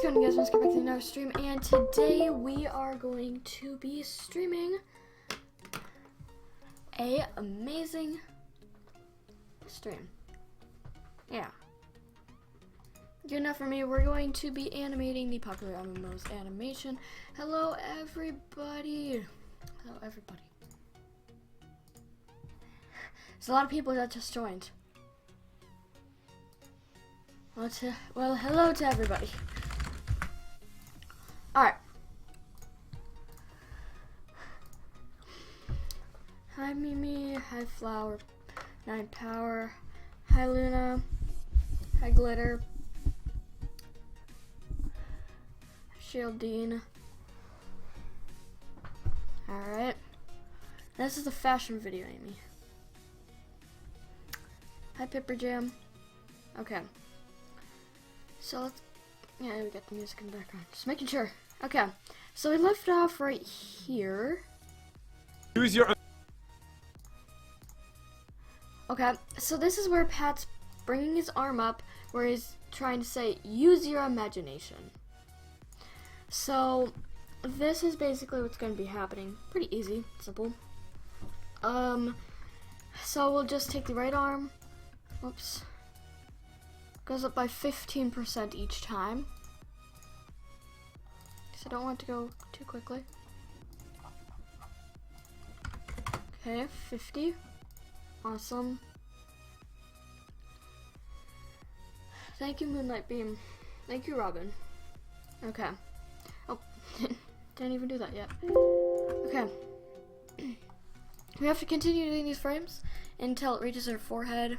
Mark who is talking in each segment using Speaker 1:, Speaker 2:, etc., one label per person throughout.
Speaker 1: What's going on, guys? Welcome back to another stream, and today we are going to be streaming a amazing stream. Yeah. Good enough for me. We're going to be animating the Popularmmos animation. Hello, everybody. Hello, everybody. There's a lot of people that just joined. Well, hello to everybody. Alright. Hi Mimi, hi Flower, 9 Power, hi Luna, hi Glitter, Shieldine. Alright. This is the fashion video, Amy. Hi Pipper Jam. Okay. So let's, yeah, we got the music in the background. Just making sure. Okay. So we left off right here.
Speaker 2: Use your.
Speaker 1: Okay. So this is where Pat's bringing his arm up, where he's trying to say, use your imagination. So this is basically what's going to be happening. Pretty easy, simple. So we'll just take the right arm. Whoops. Goes up by 15% each time. So I don't want to go too quickly. Okay, 50. Awesome. Thank you, Moonlight Beam. Thank you, Robin. Okay. Oh, didn't even do that yet. Okay. We have to continue doing these frames until it reaches her forehead.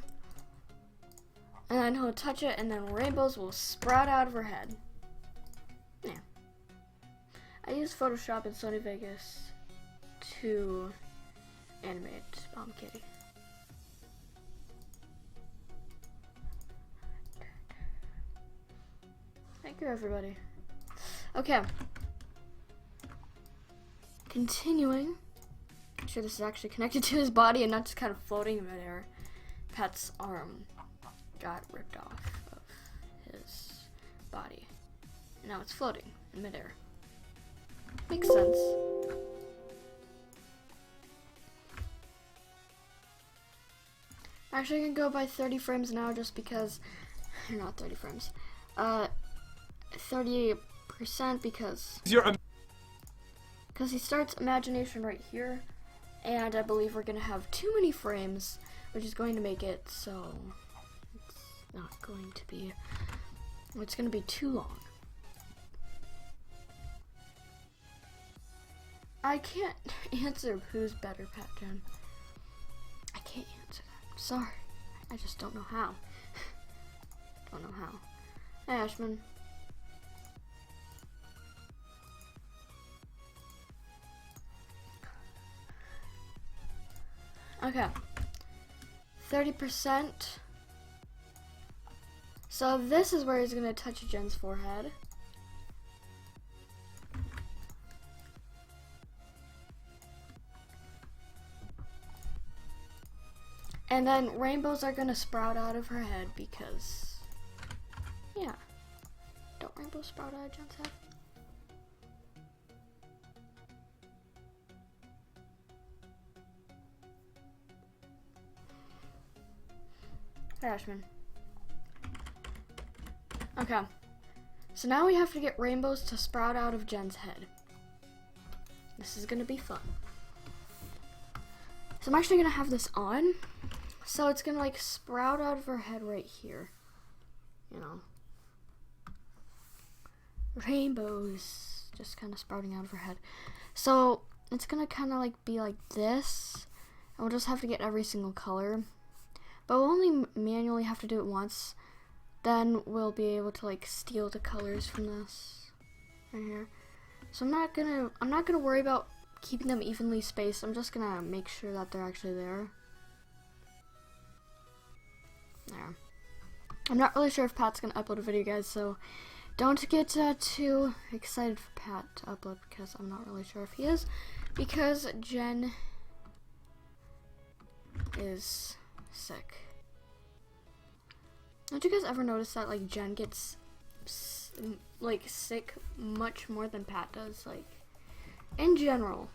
Speaker 1: And then he'll touch it, and then rainbows will sprout out of her head. Yeah. I use Photoshop and Sony Vegas to animate Bomb Kitty. Thank you, everybody. Okay. Continuing. Make sure this is actually connected to his body and not just kind of floating in midair. Pat's arm got ripped off of his body. And now it's floating in midair. Makes sense. Actually, I can go by 30 frames now just because, not 30 frames, 30% because he starts imagination right here, and I believe we're gonna have too many frames, which is going to make it so not going to be, it's going to be too long. I can't answer who's better, Pat Jen. I can't answer that. I'm sorry. I just don't know how. Don't know how. Hey, Ashman. Okay. 30%. So this is where he's gonna touch Jen's forehead. And then rainbows are gonna sprout out of her head because, yeah. Don't rainbows sprout out of Jen's head? Hey, Ashman. Okay, so now we have to get rainbows to sprout out of Jen's head. This is gonna be fun. So I'm actually gonna have this on, so it's gonna like sprout out of her head right here. You know, rainbows just kind of sprouting out of her head. So it's gonna kind of like be like this, and we'll just have to get every single color, but we'll only manually have to do it once. Then we'll be able to like steal the colors from this right here. So I'm not gonna worry about keeping them evenly spaced. I'm just gonna make sure that they're actually there. There. I'm not really sure if Pat's gonna upload a video, guys, so don't get too excited for Pat to upload because I'm not really sure if he is, because Jen is sick. Don't you guys ever notice that like Jen gets gets like sick much more than Pat does, like in general.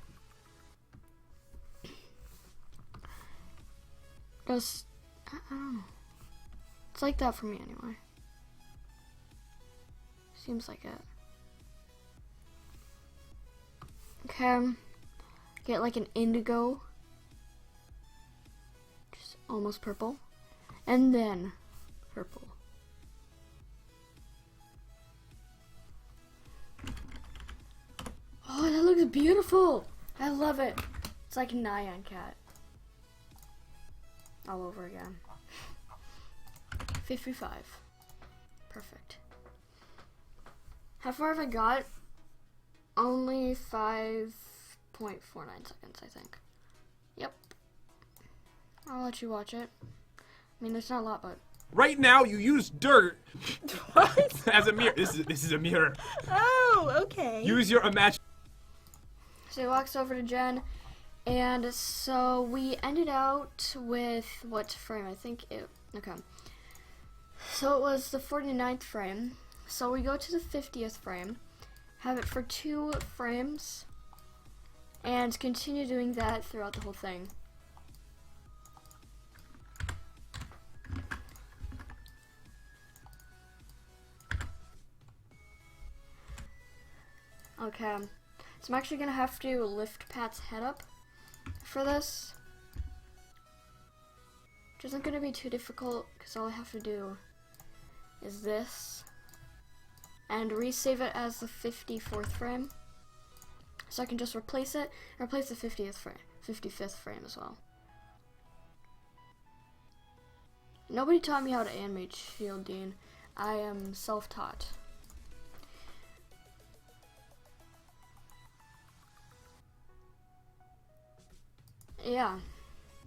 Speaker 1: Just, I don't know. It's like that for me anyway. Seems like it. Okay. Get like an indigo. Just almost purple. And then purple. Oh, that looks beautiful. I love it. It's like Nyan Cat. All over again. 55. Perfect. How far have I got? Only 5.49 seconds, I think. Yep. I'll let you watch it. I mean, there's not a lot, but...
Speaker 2: Right now, you use dirt
Speaker 3: What?
Speaker 2: as a mirror. This is a mirror.
Speaker 3: Oh, okay.
Speaker 2: Use your imagination.
Speaker 1: So he walks over to Jen, and so we ended out with what frame? I think it... Okay. So it was the 49th frame. So we go to the 50th frame, have it for 2 frames, and continue doing that throughout the whole thing. Okay, so I'm actually gonna have to lift Pat's head up for this, which isn't gonna be too difficult because all I have to do is this and resave it as the 54th frame, so I can just replace it and replace the 55th frame as well. Nobody taught me how to animate shielding. I am self-taught. Yeah,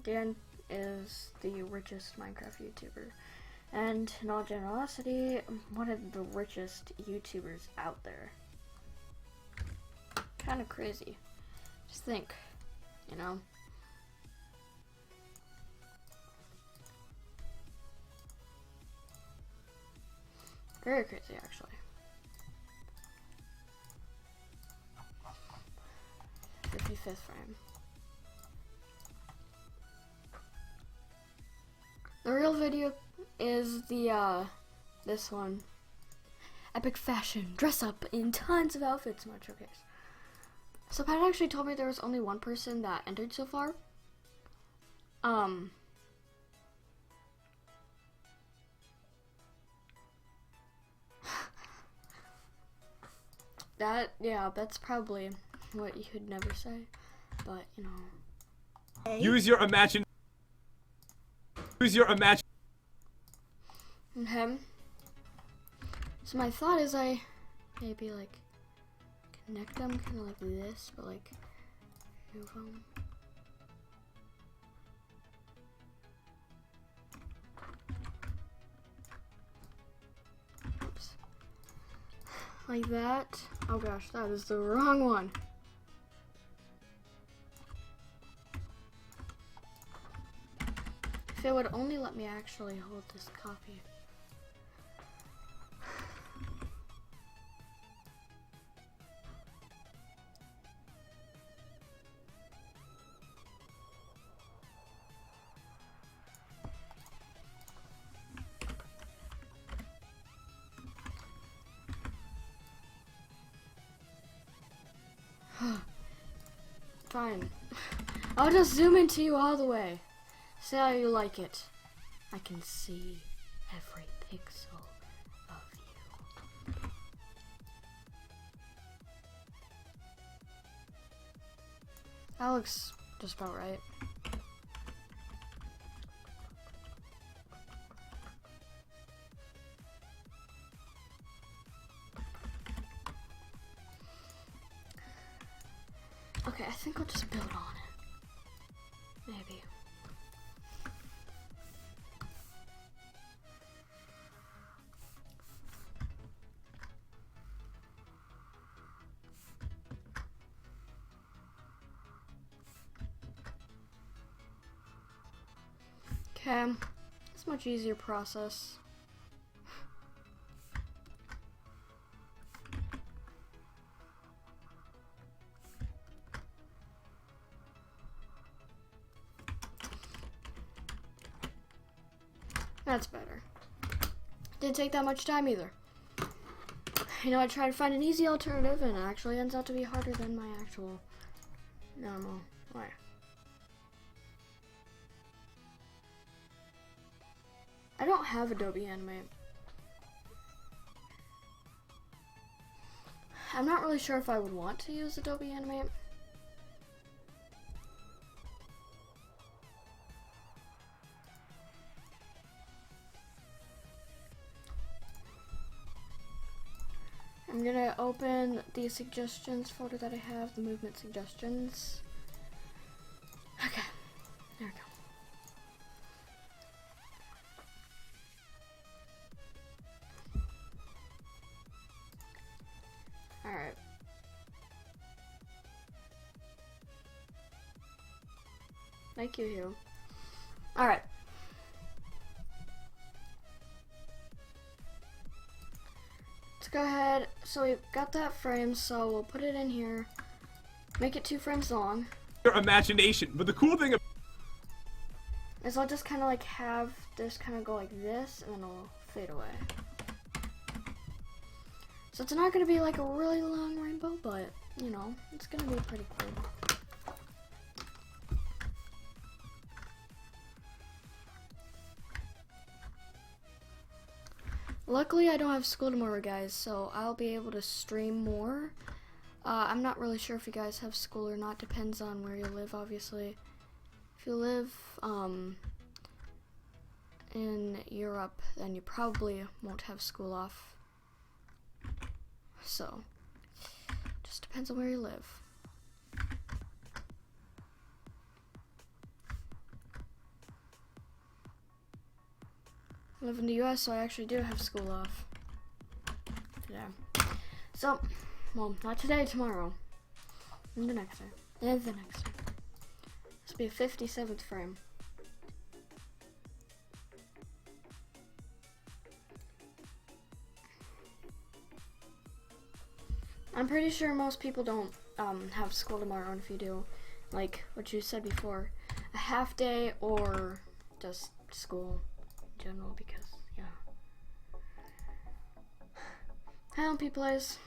Speaker 1: Dan is the richest Minecraft YouTuber, and in all generosity, one of the richest YouTubers out there. Kind of crazy. Just think, you know? Very crazy, actually. 55th frame. The real video is the, this one. Epic fashion. Dress up in tons of outfits. Much okay. So Pat actually told me there was only one person that entered so far. Yeah, that's probably what you could never say. But, you know.
Speaker 3: Okay.
Speaker 2: Use your imagination. Use your imagination.
Speaker 1: Okay. So my thought is I maybe like connect them kind of like this, but like move them. Oops. Like that. Oh gosh, that is the wrong one. If it would only let me actually hold this copy. Fine. I'll just zoom into you all the way. Say how you like it. I can see every pixel of you. That looks just about right. Okay, I think I'll just build on it. Maybe. Okay, it's a much easier process. That's better. Didn't take that much time either. You know, I tried to find an easy alternative and it actually ends out to be harder than my actual normal way. I don't have Adobe Animate. I'm not really sure if I would want to use Adobe Animate. I'm gonna open the suggestions folder that I have, the movement suggestions. Okay, there we go. Alright. Thank you, Hugh. Alright. Let's go ahead. So we've got that frame, so we'll put it in here. Make it 2 frames long.
Speaker 2: Your imagination. But the cool thing
Speaker 1: Is I'll just kind of like have this kind of go like this, and then it'll fade away. So it's not going to be like a really long rainbow, but, you know, it's going to be pretty cool. Luckily, I don't have school tomorrow, guys, so I'll be able to stream more. I'm not really sure if you guys have school or not. Depends on where you live, obviously. If you live in Europe, then you probably won't have school off. So, just depends on where you live. I live in the US, so I actually do have school off. Yeah. So, well, not today, tomorrow. And the next day. And the next day. This will be a 57th frame. I'm pretty sure most people don't have school tomorrow, and if you do, like what you said before, a half day or just school in general, because, yeah. Hi, LP Plays.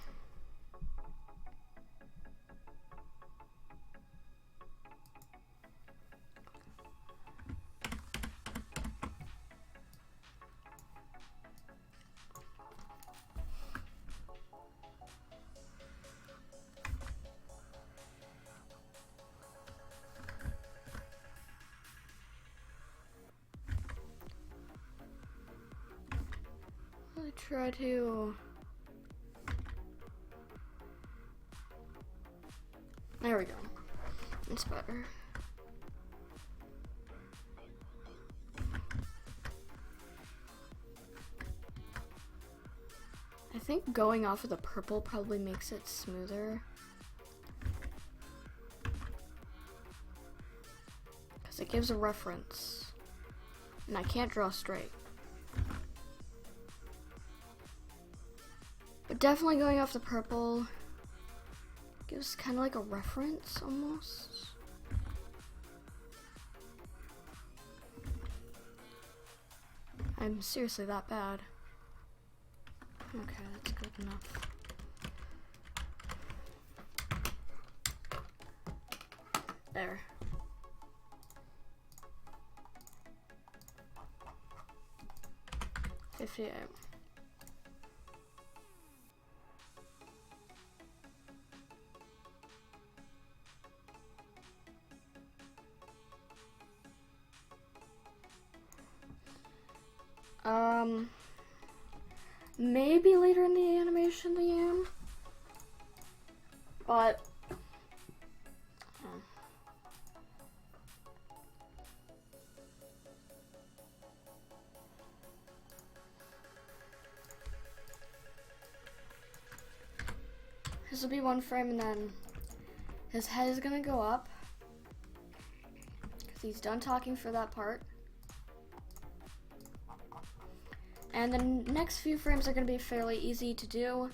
Speaker 1: Try to... There we go. It's better. I think going off of the purple probably makes it smoother. Because it gives a reference. And I can't draw straight. But definitely going off the purple gives kind of like a reference almost. I'm seriously that bad. Okay, that's good enough. There. $58. Maybe later in the animation I am, but this will be 1 frame, and then his head is gonna go up because he's done talking for that part. And the next few frames are going to be fairly easy to do.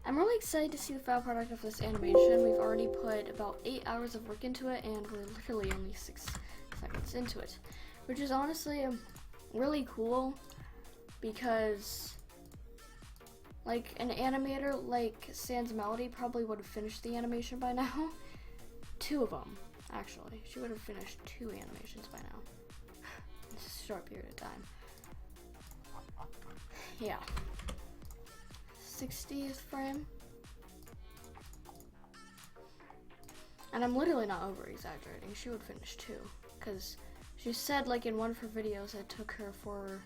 Speaker 1: I'm really excited to see the final product of this animation. We've already put about 8 hours of work into it, and we're literally only 6 seconds into it, which is honestly really cool because like an animator like Sans Melody probably would have finished the animation by now. 2 of them, actually. She would have finished 2 animations by now. It's a short period of time. Yeah. 60th frame. And I'm literally not over exaggerating. She would finish 2. Because she said like in one of her videos it took her for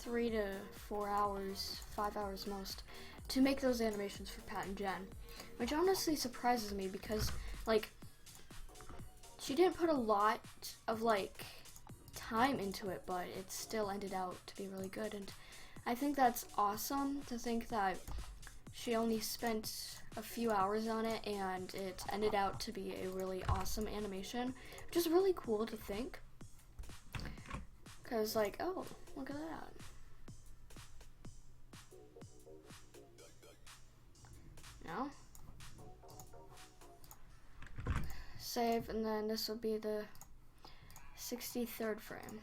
Speaker 1: 3 to 4 hours, 5 hours most, to make those animations for Pat and Jen. Which honestly surprises me because like she didn't put a lot of like time into it, but it still ended out to be really good. And I think that's awesome to think that she only spent a few hours on it and it ended out to be a really awesome animation, which is really cool to think. Cause like, oh, look at that. Now, save, and then this will be the 63rd frame.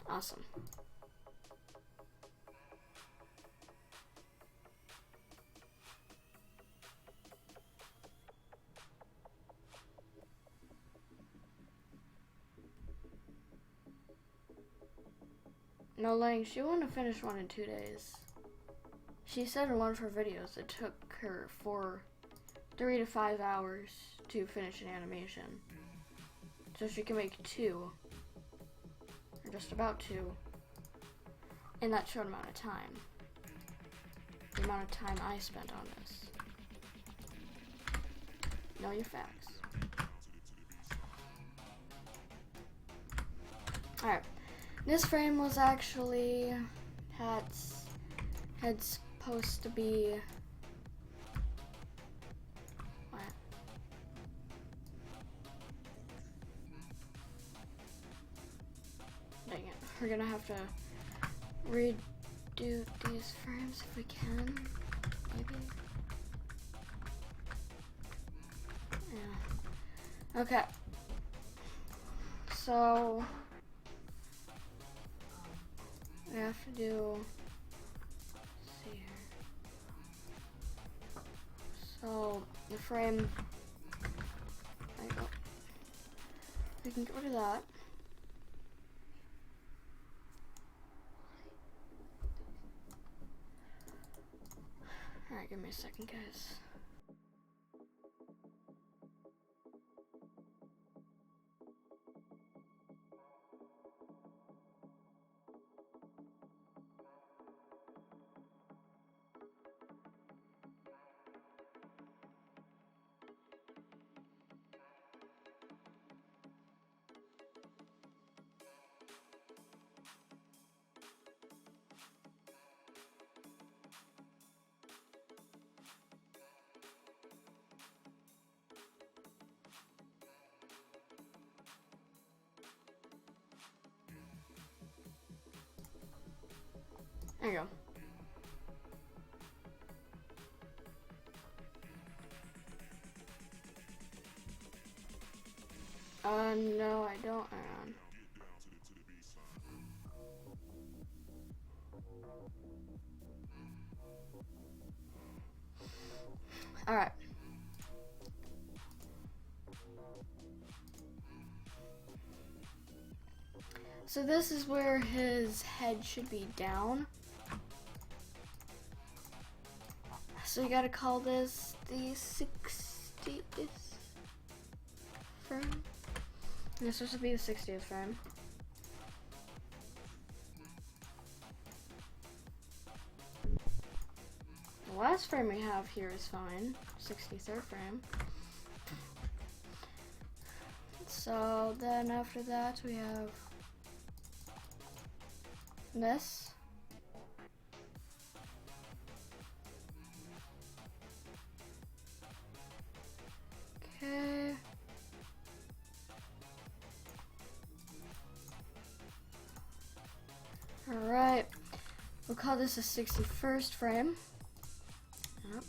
Speaker 1: Awesome. No lying, she wanted to finish one in 2 days. She said in one of her videos it took her for 3 to 5 hours to finish an animation. So she can make 2, or just about 2, in that short amount of time. The amount of time I spent on this. Know your facts. Alright. This frame was actually had supposed to be what? Dang it. We're gonna have to redo these frames if we can. Maybe. Yeah. Okay. So we have to do, let's see here. So the frame, there you go. We can get rid of that. Alright, give me a second, guys. There you go. No, I don't, Aaron. Alright. So this is where his head should be down. So you gotta call this the 60th frame. And this supposed to be the 60th frame. The last frame we have here is fine. 63rd frame. So then after that we have this. Okay. Alright. We'll call this a 61st frame. Yep.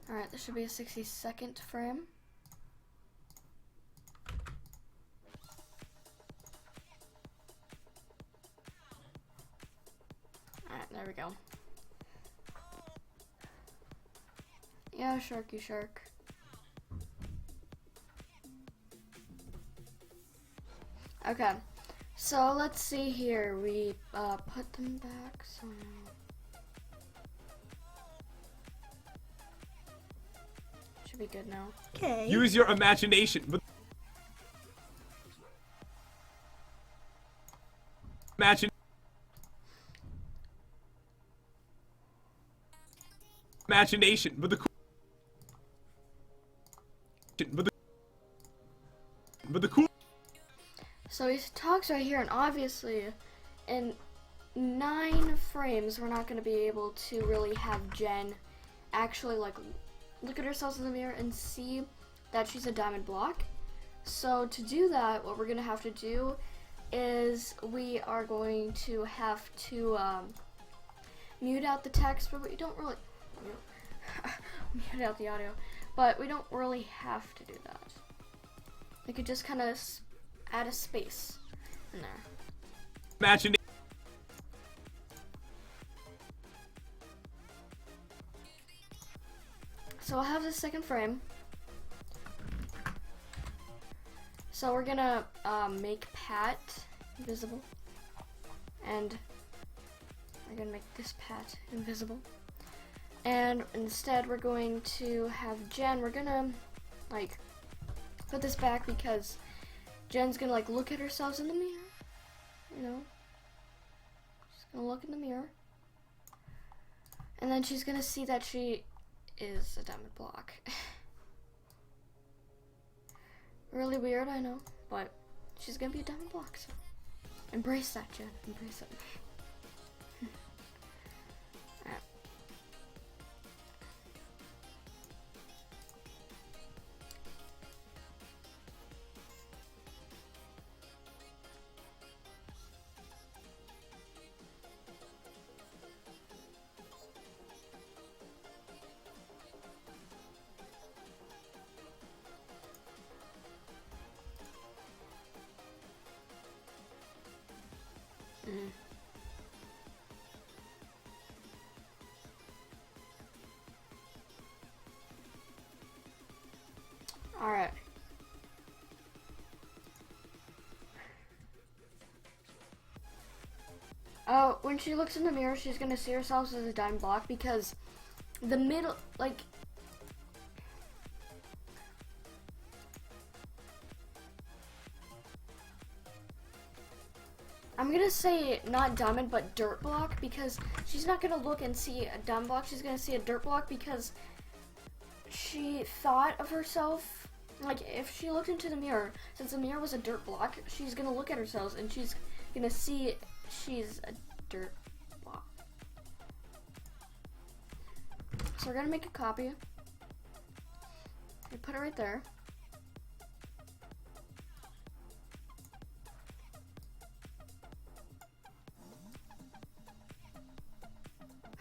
Speaker 1: Alright, this should be a 60-second frame. Alright, there we go. Yeah, shark, you shark. Okay, so let's see here. We put them back, so should be good now.
Speaker 3: Okay.
Speaker 2: Use your imagination. Imagination, but the cool.
Speaker 1: So he talks right here, and obviously, in 9 frames, we're not going to be able to really have Jen actually like look at herself in the mirror and see that she's a diamond block. So to do that, what we're going to have to do is we are going to have to mute out the text, but we don't really mute out the audio, but we don't really have to do that. We could just kind of add a space in there.
Speaker 2: Imagine.
Speaker 1: So I'll have the second frame. So we're gonna make Pat invisible, and we're gonna make this Pat invisible, and instead we're going to have Jen. We're gonna like put this back because Jen's gonna like look at herself in the mirror, you know. She's gonna look in the mirror, and then she's gonna see that she is a diamond block. Really weird, I know, but she's gonna be a diamond block, so embrace that, Jen. Embrace it. Alright. Alright. Oh, when she looks in the mirror, she's gonna see herself as a diamond block because the middle, like, I'm gonna say not diamond, but dirt block, because she's not gonna look and see a diamond block. She's gonna see a dirt block because she thought of herself, like, if she looked into the mirror, since the mirror was a dirt block, she's gonna look at herself and she's gonna see she's a dirt block. So we're gonna make a copy. We put it right there.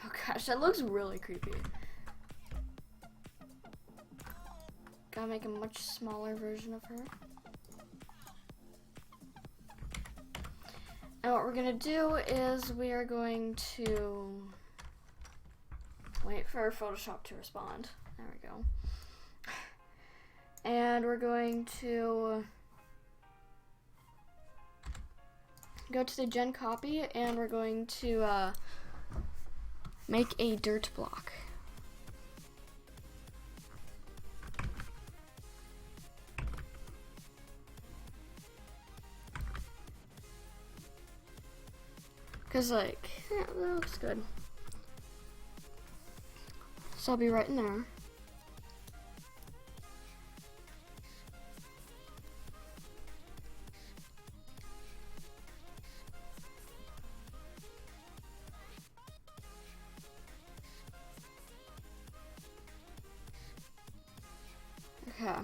Speaker 1: Oh gosh, that looks really creepy. Gotta make a much smaller version of her. And what we're gonna do is we are going to wait for Photoshop to respond. There we go. And we're going to go to the Gen copy, and we're going to make a dirt block. Cause like, yeah, that looks good. So I'll be right in there. Okay.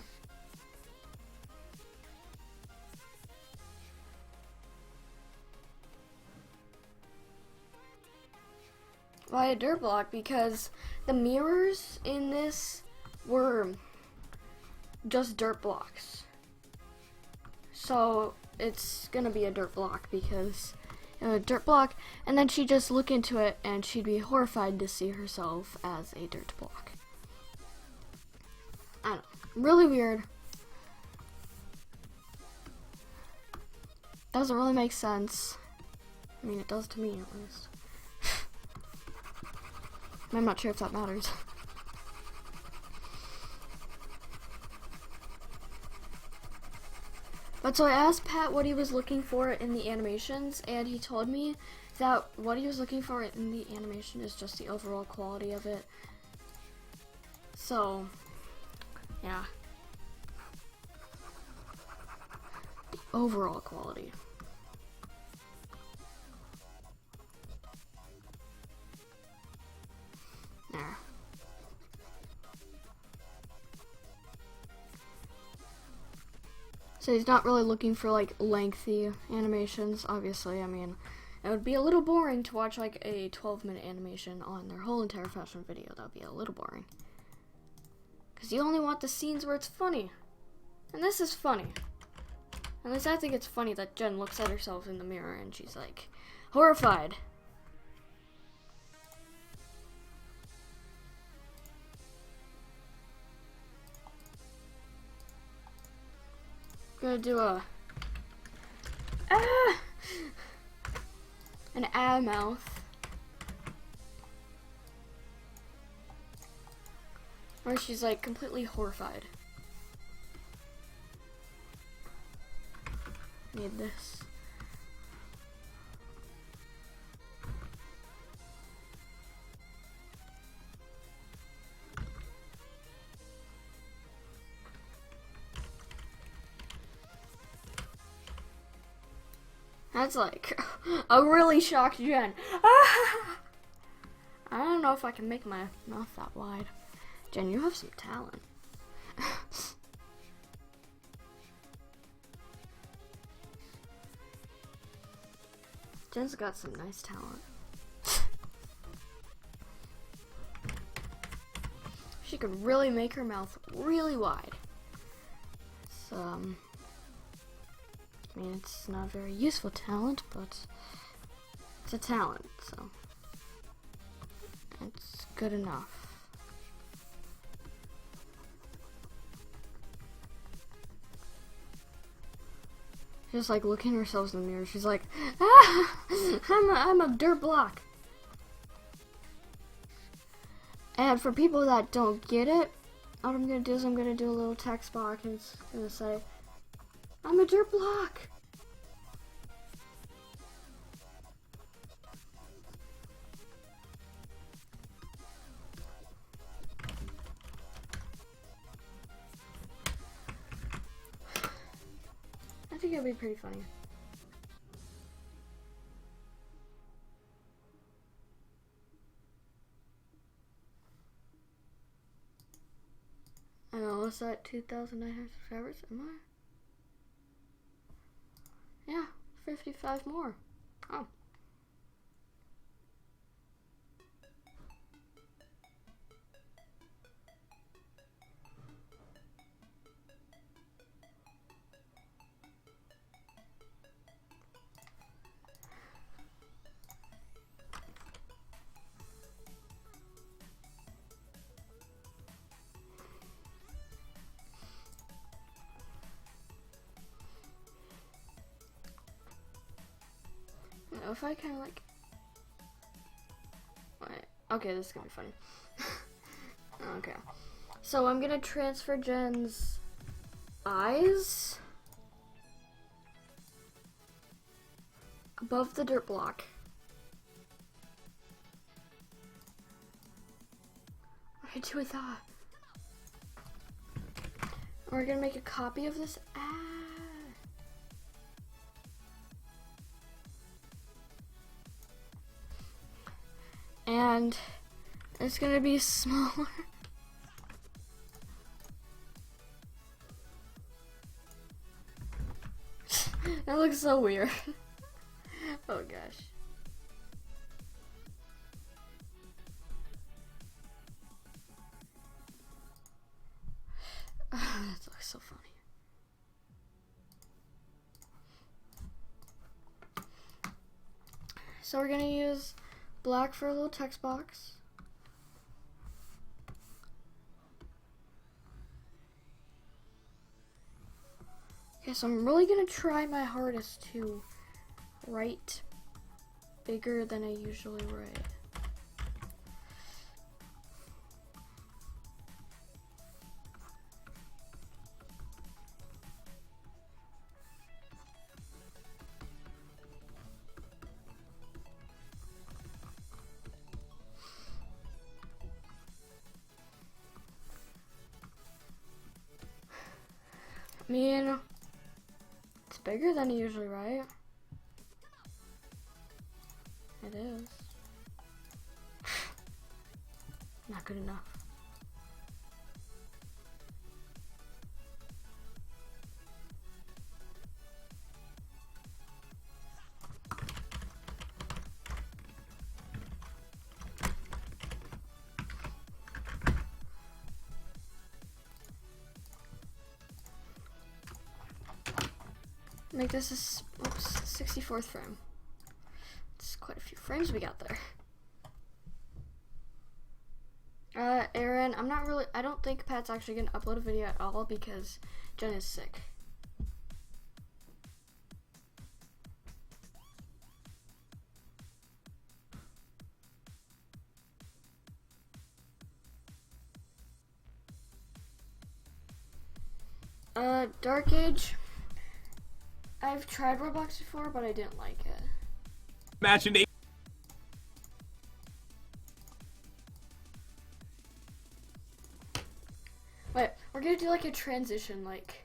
Speaker 1: Why a dirt block? Because the mirrors in this were just dirt blocks. So it's gonna be a dirt block because a dirt block, and then she'd just look into it and she'd be horrified to see herself as a dirt block. I don't know. Really weird. Doesn't really make sense. I mean, it does to me at least. I'm not sure if that matters. But so I asked Pat what he was looking for in the animations, and he told me that what he was looking for in the animation is just the overall quality of it. So, yeah. The overall quality. There. So he's not really looking for like lengthy animations, obviously. I mean, it would be a little boring to watch like a 12-minute animation on their whole entire fashion video. That would be a little boring. Because you only want the scenes where it's funny. And this is funny. At least I think it's funny that Jen looks at herself in the mirror and she's like, horrified. Gonna do an mouth where she's like completely horrified. Need this. That's like a really shocked Jen. I don't know if I can make my mouth that wide. Jen, you have some talent. Jen's got some nice talent. She could really make her mouth really wide. So, I mean, it's not a very useful talent, but it's a talent, so it's good enough. She's like looking at herself in the mirror. She's like, I'm a dirt block. And for people that don't get it, what I'm gonna do is I'm gonna do a little text box and it's gonna say, I'm a dirt block. I think it'd be pretty funny. I don't know, what's that, 2,900 subscribers? Am I? Yeah, 55 more. Oh. If I kind of like, wait, okay, this is gonna be funny. Okay, so I'm gonna transfer Jen's eyes above the dirt block. What do I do with that? We're gonna make a copy of this ad. And it's gonna be smaller. That looks so weird. Oh gosh. That looks so funny. So we're gonna use black for a little text box. Okay, so I'm really gonna try my hardest to write bigger than I usually write. I mean, it's bigger than I usually write. It is. Not good enough. Make this a 64th frame. It's quite a few frames we got there. Aaron, I don't think Pat's actually gonna upload a video at all because Jen is sick. Dark Age. I've tried Roblox before, but I didn't like it.
Speaker 2: Imagination.
Speaker 1: Wait, we're gonna do like a transition, like.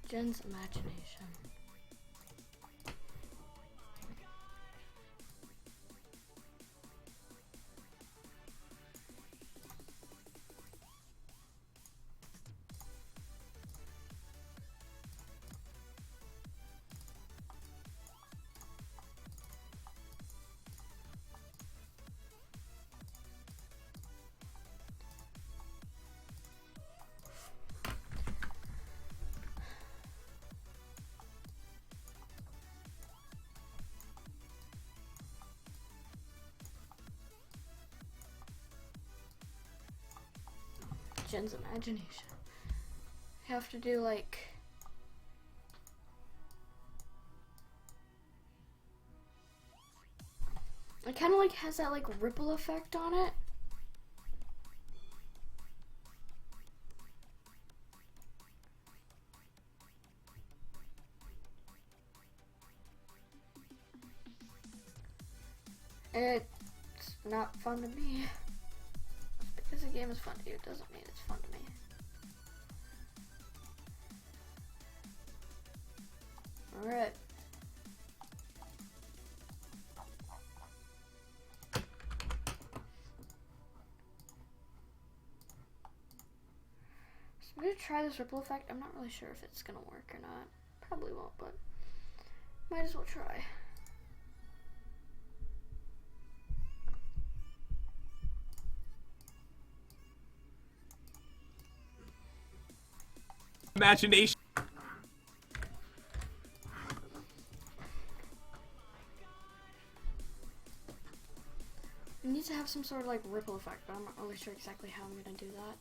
Speaker 1: Jen's imagination. Jen's imagination. I have to do like. It kind of like has that like ripple effect on it. It's not fun to me. Because the game is fun to you doesn't mean it's fun to me. Alright. So I'm gonna try this ripple effect. I'm not really sure if it's gonna work or not. Probably won't, but might as well try.
Speaker 2: Imagination.
Speaker 1: I need to have some sort of like ripple effect, but I'm not really sure exactly how I'm gonna do that.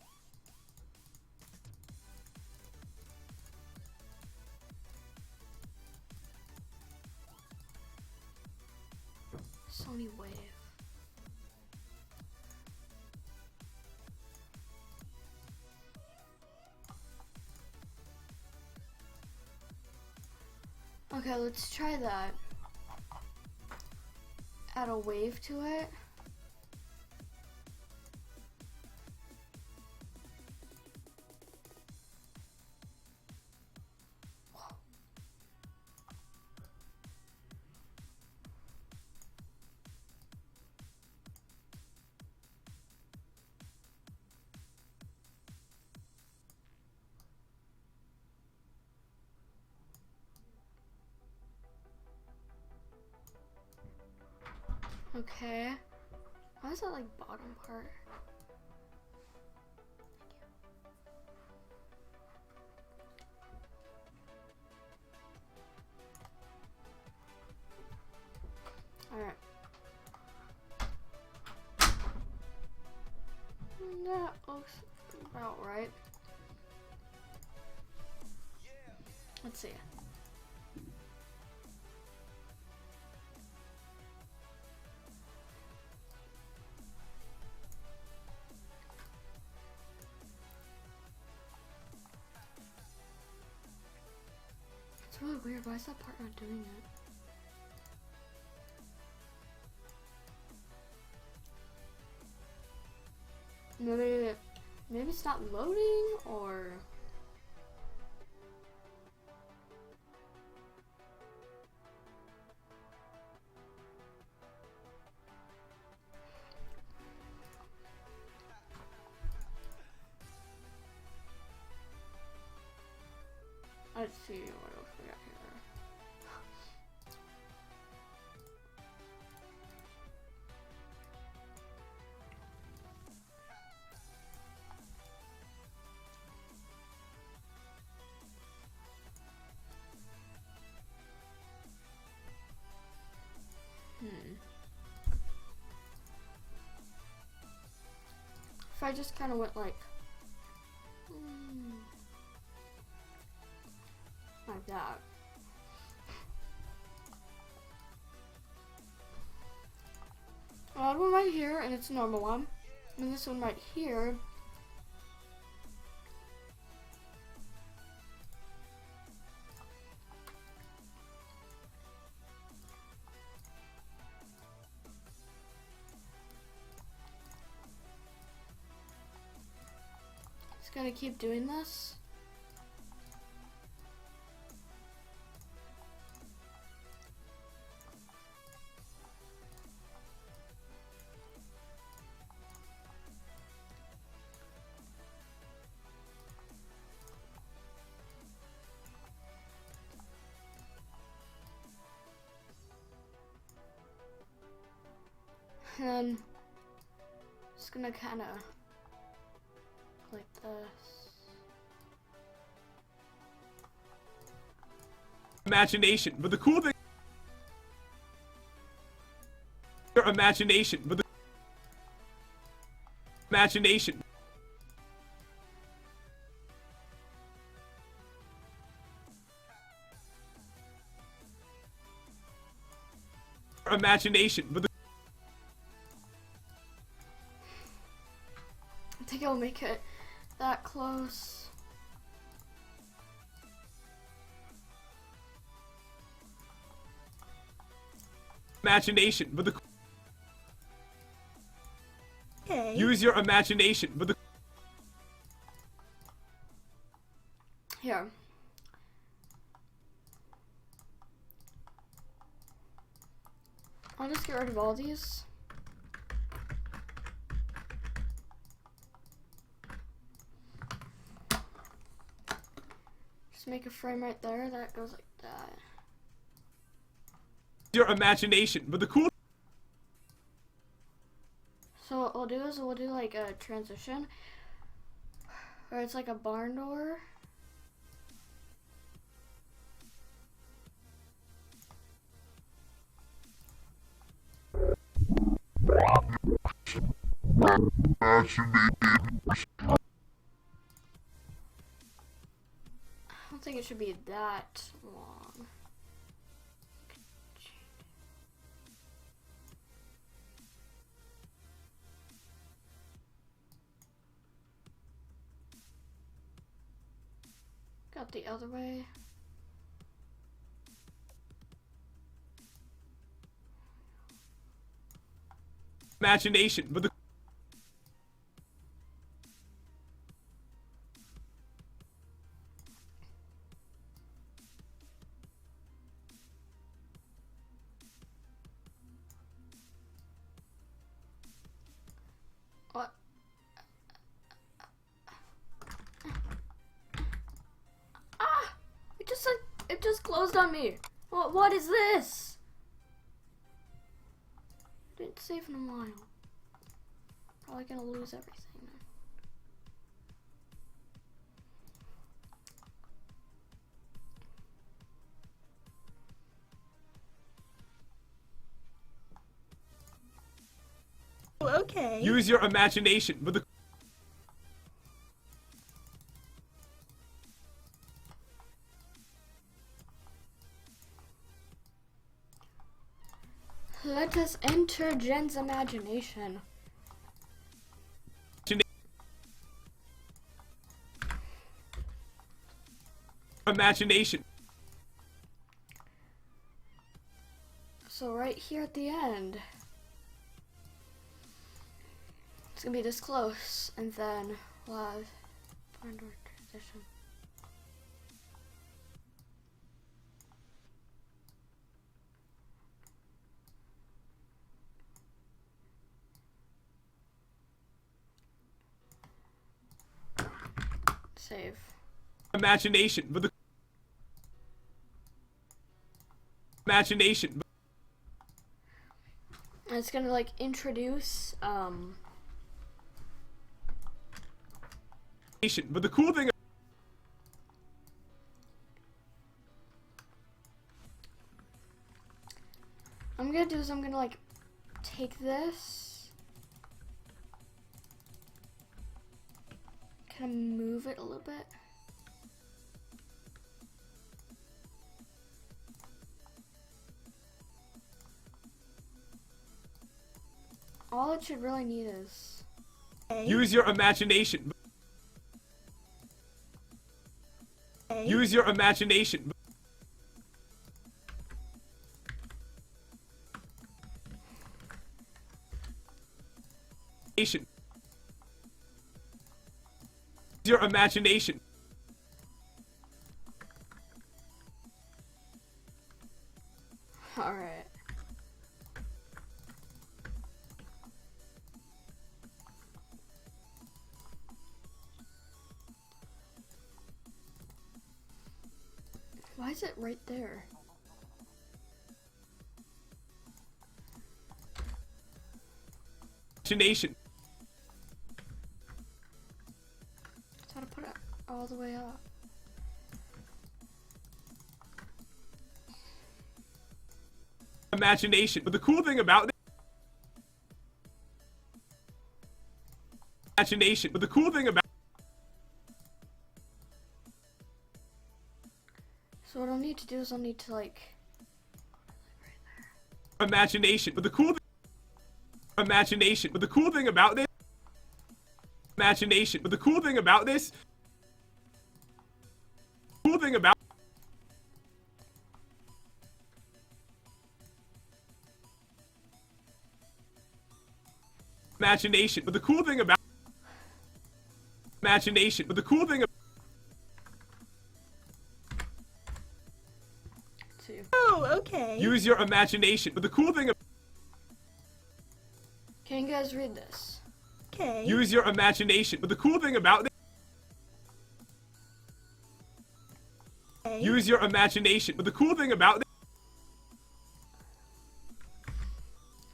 Speaker 1: Sony Wave. Okay, let's try that. Add a wave to it. Okay. Why is that like bottom part? Alright. That looks about right. Let's see. It's really weird. Why is that part not doing it? Maybe it's not loading, or let's see what else we got here. If I just kind of went like that. I have one right here, and it's a normal one. And this one right here. Just gonna keep doing this. And just gonna kind of like this.
Speaker 2: Imagination, but the cool thing. Your imagination, but the imagination. Your imagination, but the
Speaker 1: I think I'll make it that close.
Speaker 2: imagination, but the
Speaker 3: Okay.
Speaker 2: use your imagination, but the
Speaker 1: Here. I'll just get rid of all these. Just make a frame right there that goes like that.
Speaker 2: your imagination, but the cool.
Speaker 1: So what we'll do is we'll do like a transition where it's like a barn door. I don't think it should be that long. Got the other way.
Speaker 2: Imagination, but the
Speaker 1: What? Ah! It just closed on me. What is this? haven't saved in a while. Probably gonna lose everything then.
Speaker 3: Okay.
Speaker 2: Use your imagination with the
Speaker 1: Let us enter Jen's imagination.
Speaker 2: imagination.
Speaker 1: So right here at the end, it's gonna be this close, and then we'll have find our transition. Save.
Speaker 2: Imagination with the imagination.
Speaker 1: And it's gonna like introduce
Speaker 2: But the cool thing
Speaker 1: I'm gonna do is I'm gonna like take this, kind of move it a little bit. All it should really need is
Speaker 2: use your imagination. Use your imagination. Use your imagination.
Speaker 1: all right. Why is it right there?
Speaker 2: Imagination.
Speaker 1: Just gotta put it all the way up.
Speaker 2: Imagination. But the cool thing about imagination. But the cool thing about
Speaker 1: So what I'll need to do is I'll need to like
Speaker 2: imagination. But the cool imagination. But the cool thing about this imagination. But the cool thing about this cool thing about imagination. But the cool thing about imagination. But the cool thing about
Speaker 3: Oh, okay.
Speaker 2: use your imagination. But the cool thing about
Speaker 1: Can you guys read this?
Speaker 3: Okay.
Speaker 2: use your imagination. But the cool thing about use your imagination. But the cool thing about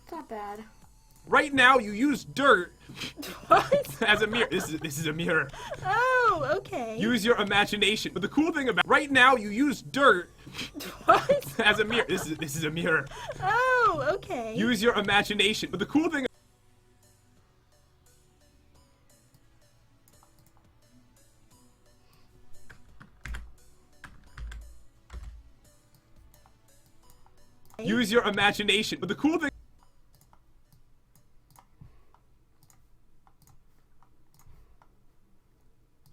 Speaker 1: It's not bad.
Speaker 2: right now you use dirt
Speaker 3: What?
Speaker 2: as a mirror. This is a mirror.
Speaker 3: Oh, okay.
Speaker 2: Use your imagination. But the cool thing about right now you use dirt
Speaker 3: What?
Speaker 2: as a mirror. This is a mirror.
Speaker 3: Oh, okay.
Speaker 2: Use your imagination. But the cool thing use your imagination. But the cool thing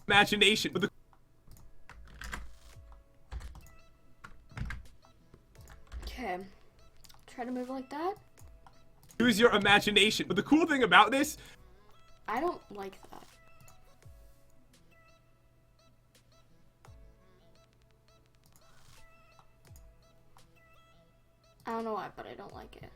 Speaker 2: imagination. But the
Speaker 1: Okay. Try to move it like that.
Speaker 2: use your imagination. But the cool thing about this
Speaker 1: I don't like that. I don't know why, but I don't like it.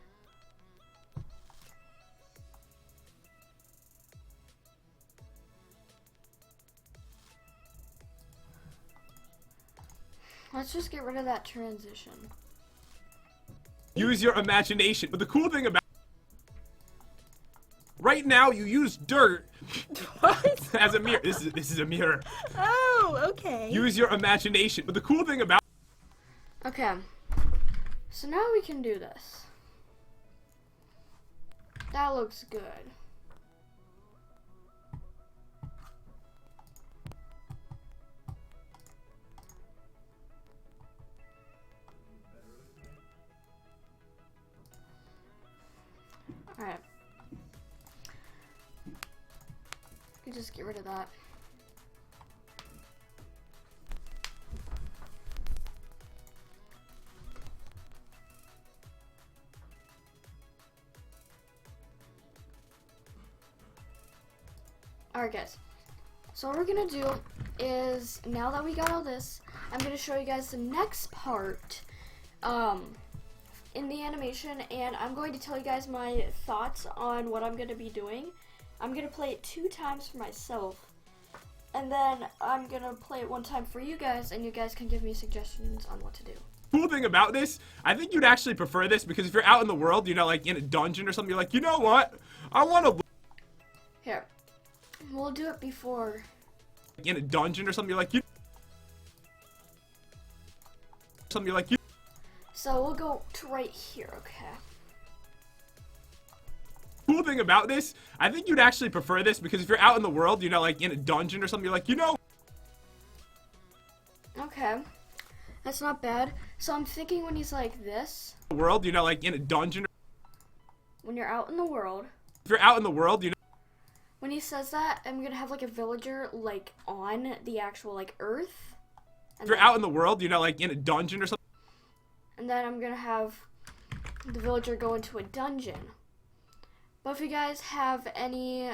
Speaker 1: Let's just get rid of that transition.
Speaker 2: use your imagination. But the cool thing about Right now, you use dirt
Speaker 3: What?
Speaker 2: as a mirror. This is a mirror.
Speaker 3: Oh, okay.
Speaker 2: Use your imagination. But the cool thing about
Speaker 1: Okay. So now we can do this. That looks good. Alright. You just get rid of that. Alright guys, so what we're gonna do is, now that we got all this, I'm gonna show you guys the next part in the animation, and I'm going to tell you guys my thoughts on what I'm gonna be doing. I'm gonna play it 2 times for myself, and then I'm gonna play it 1 time for you guys, and you guys can give me suggestions on what to do.
Speaker 2: cool thing about this, I think you'd actually prefer this, because if you're out in the world, you know, like in a dungeon or something, you're like, you know what? I want to
Speaker 1: Here, we'll do it before.
Speaker 2: in a dungeon or something, you're like, you
Speaker 1: So we'll go to right here, okay?
Speaker 2: cool thing about this, I think you'd actually prefer this, because if you're out in the world, you know, like in a dungeon or something, you're like, you know.
Speaker 1: Okay, that's not bad. So I'm thinking when he's like this,
Speaker 2: World, you know, like in a dungeon.
Speaker 1: when you're out in the world,
Speaker 2: If you're out in the world, you know.
Speaker 1: when he says that, I'm gonna have like a villager like on the actual like earth.
Speaker 2: If you're out in the world, you know, like in a dungeon or something.
Speaker 1: And then I'm gonna have the villager go into a dungeon. But if you guys have any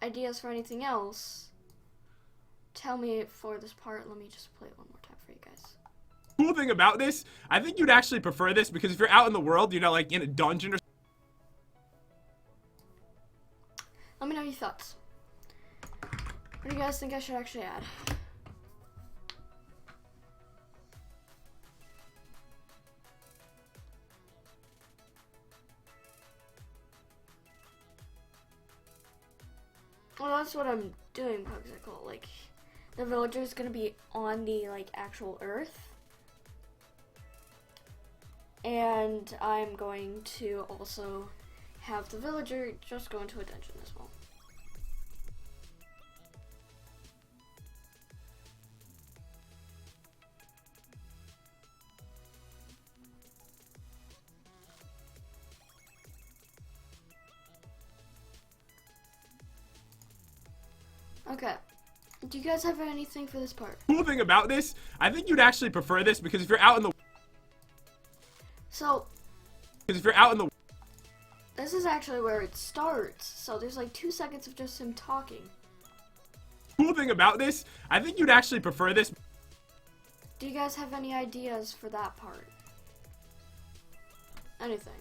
Speaker 1: ideas for anything else, tell me for this part. Let me just play it 1 more time for you guys.
Speaker 2: Cool thing about this, I think you'd actually prefer this, because if you're out in the world, you know, like in a dungeon or.
Speaker 1: Let me know your thoughts. What do you guys think I should actually add? Well, that's what I'm doing, Pugsicle. Like, the villager is gonna be on the like actual earth, and I'm going to also have the villager just go into a dungeon as well. Okay. Do you guys have anything for this part?
Speaker 2: Cool thing about this, I think you'd actually prefer this, because if you're out in the.
Speaker 1: So,
Speaker 2: Because if you're out in the.
Speaker 1: this is actually where it starts. So there's like 2 seconds of just him talking.
Speaker 2: Cool thing about this, I think you'd actually prefer this.
Speaker 1: Do you guys have any ideas for that part? Anything?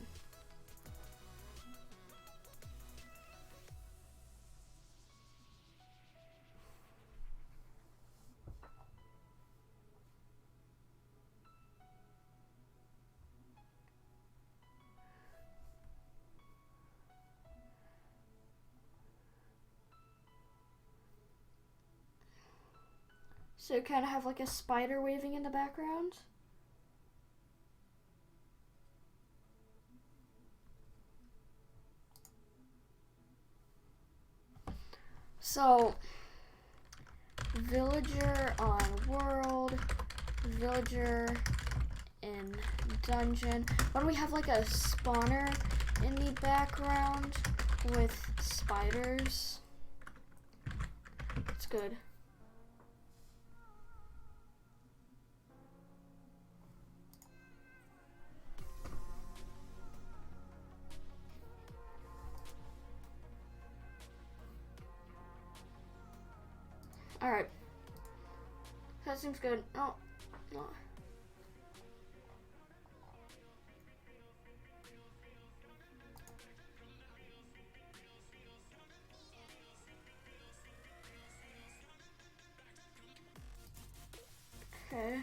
Speaker 1: So you kind of have like a spider waving in the background. So, villager on world, villager in dungeon. Why don't we have like a spawner in the background with spiders? It's good. Alright. That seems good. Oh, no. Okay.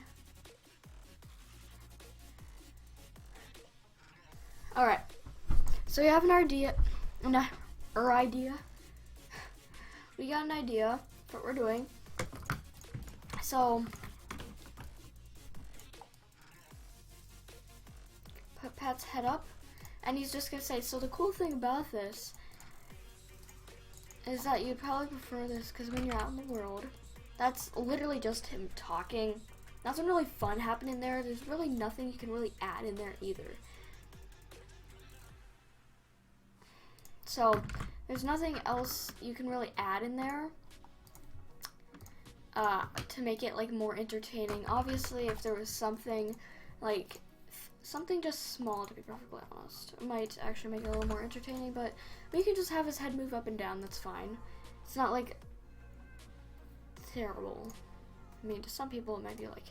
Speaker 1: Alright. So you have an idea. No. idea. We got an idea for what we're doing. So put Pat's head up, and he's just gonna say, so the cool thing about this is that you'd probably prefer this because when you're out in the world, that's literally just him talking. Nothing really fun happening there. There's really nothing you can really add in there either. So there's nothing else you can really add in there to make it like more entertaining. Obviously, if there was something like something just small, to be perfectly honest, it might actually make it a little more entertaining. But we can just have his head move up and down. That's fine. It's not like terrible. I mean, to some people it might be like,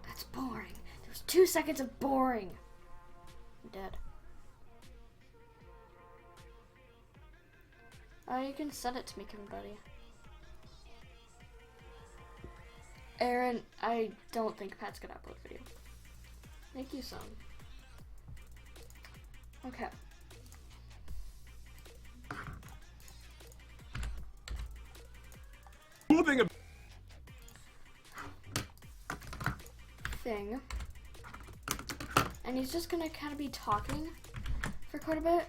Speaker 1: that's boring. There's 2 seconds of boring. I'm dead. You can send it to me, Kevin Buddy. Aaron, I don't think Pat's gonna upload video. Thank you, son. Okay.
Speaker 2: Cool thing about
Speaker 1: Thing. And he's just gonna kind of be talking for quite a bit.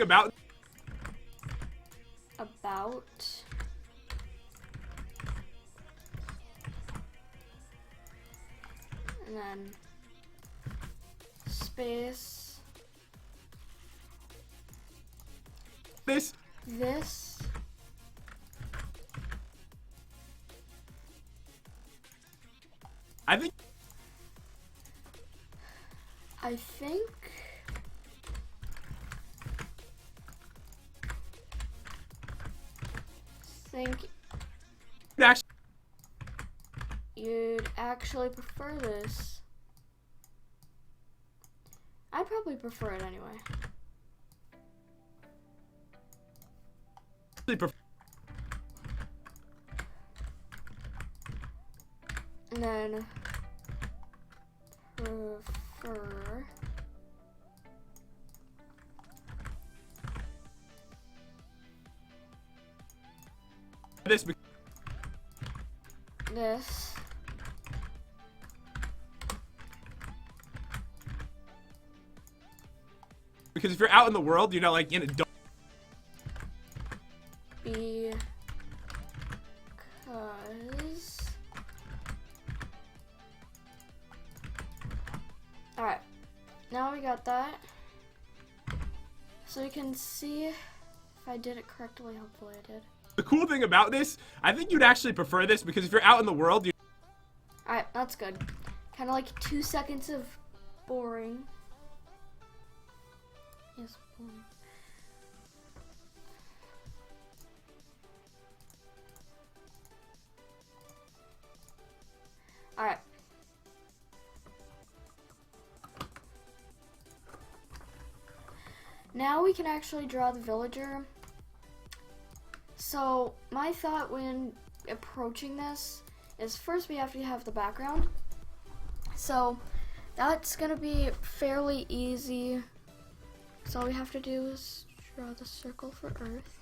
Speaker 2: about
Speaker 1: and then space
Speaker 2: this.
Speaker 1: I think you'd actually prefer this. I'd probably prefer it anyway. And then prefer
Speaker 2: this. Because if you're out in the world, you're not like in a
Speaker 1: because alright, now we got that. So you can see if I did it correctly. Hopefully I did.
Speaker 2: The cool thing about this, I think you'd actually prefer this because if you're out in the world,
Speaker 1: Alright, that's good. Kind of like 2 seconds of boring. Yes, boring. Alright. Now we can actually draw the villager. So my thought when approaching this is first we have to have the background. So that's gonna be fairly easy. So all we have to do is draw the circle for Earth.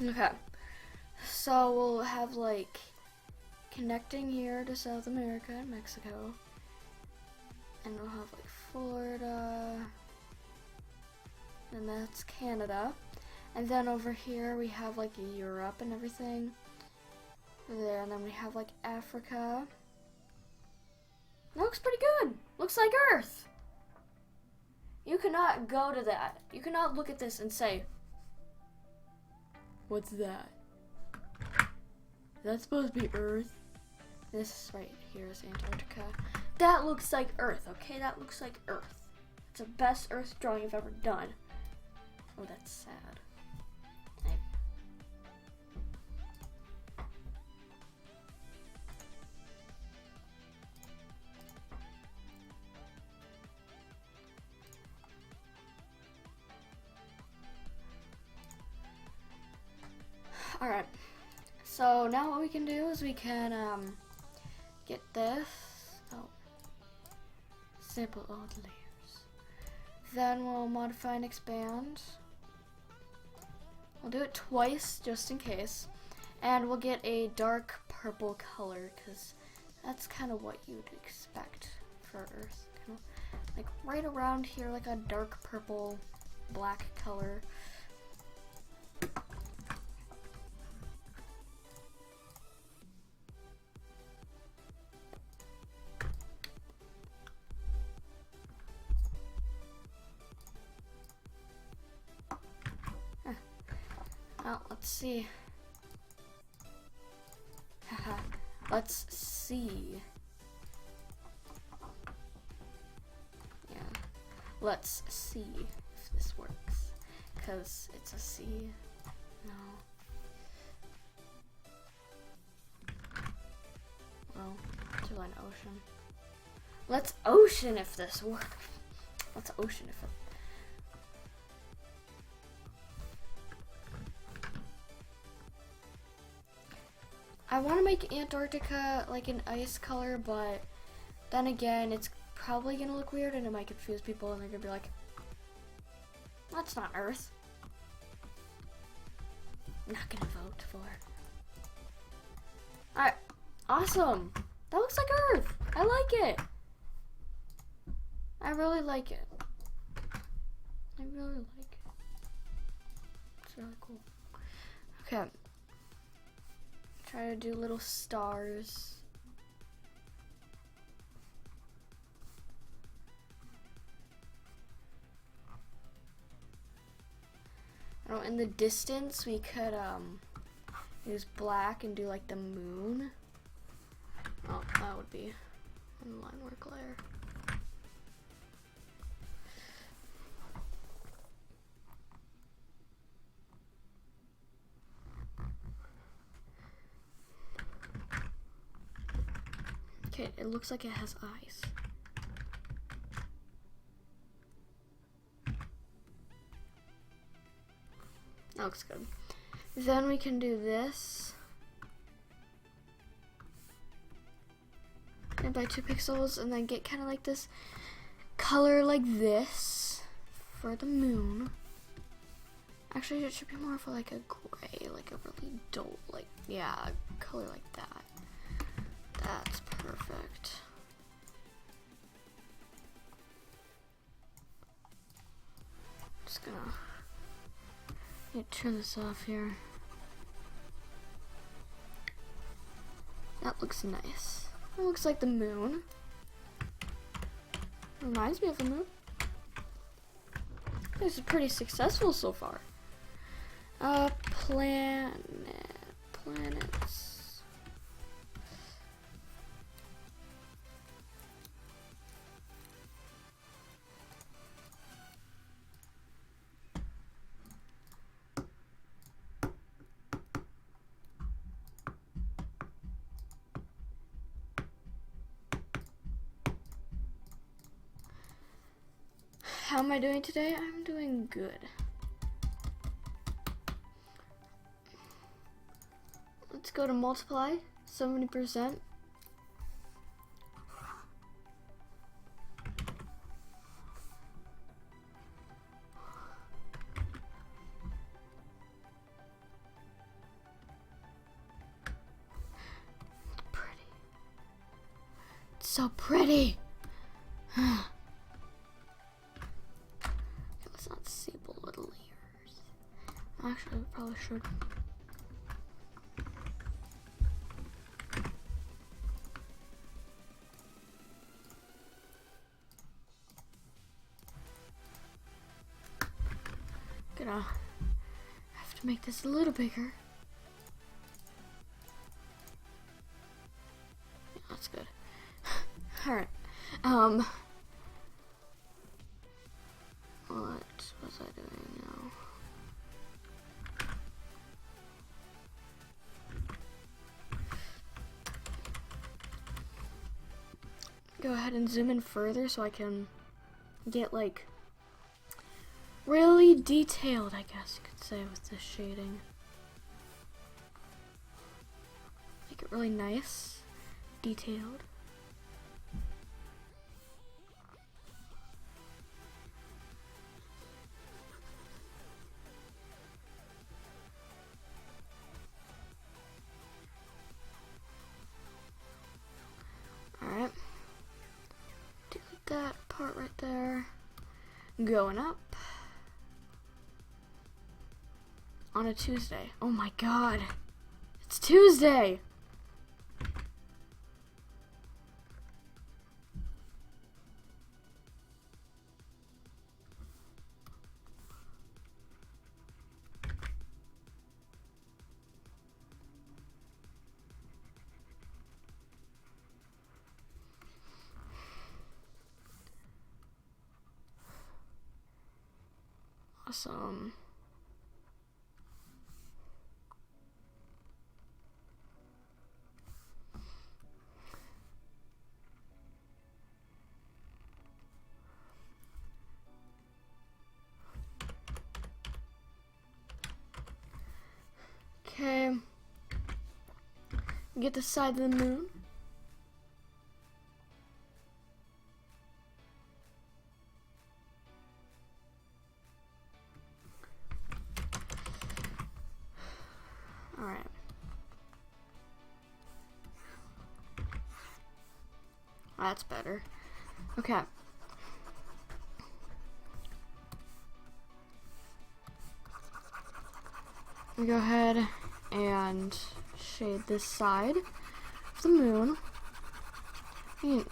Speaker 1: Okay, so we'll have like connecting here to South America and Mexico, and we'll have like Florida, and that's Canada, and then over here we have like Europe and everything there, and then we have like Africa. That looks pretty good. Looks like Earth. You cannot go to that. You cannot look at this and say, what's that? That's supposed to be Earth. This right here is Antarctica. That looks like Earth, okay? That looks like Earth. It's the best Earth drawing I've ever done. Oh, that's sad. I Alright. So now what we can do is we can get this. Oh. Sample all the layers. Then we'll modify and expand. We'll do it twice just in case. And we'll get a dark purple color because that's kind of what you'd expect for Earth. Kind of like right around here, like a dark purple, black color. Well, let's see. Haha. Let's see. Yeah. Let's see if this works. Because it's a C. No. Well, two-line ocean. Let's ocean if this works. Let's ocean if it. I want to make Antarctica like an ice color, but then again, it's probably going to look weird and it might confuse people and they're going to be like, that's not Earth. I'm not going to vote for it. Alright, awesome. That looks like Earth. I like it. I really like it. I really like it. It's really cool. Okay. Try to do little stars. I don't know, in the distance we could use black and do like the moon. Oh, that would be in line work layer. Okay, it looks like it has eyes. That looks good. Then we can do this. And by 2 pixels and then get kind of like this color like this for the moon. Actually, it should be more of like a gray, like a really dull, like, yeah, a color like that. That's perfect. Just gonna turn this off here. That looks nice. It looks like the moon. Reminds me of the moon. This is pretty successful so far. Planets. How am I doing today? I'm doing good. Let's go to multiply, 70%. Pretty. It's so pretty. Let's not disable little layers. Actually, we probably should. Gonna have to make this a little bigger. Yeah, that's good. Alright. What was I doing now? Go ahead and zoom in further so I can get like really detailed, I guess you could say, with the shading. really nice, detailed. Alright. Delete that part right there. Going up. On a Tuesday. Oh my god. It's Tuesday! Awesome. Okay. Get the side of the moon. Alright. That's better. Okay. We go ahead and shade this side of the moon. The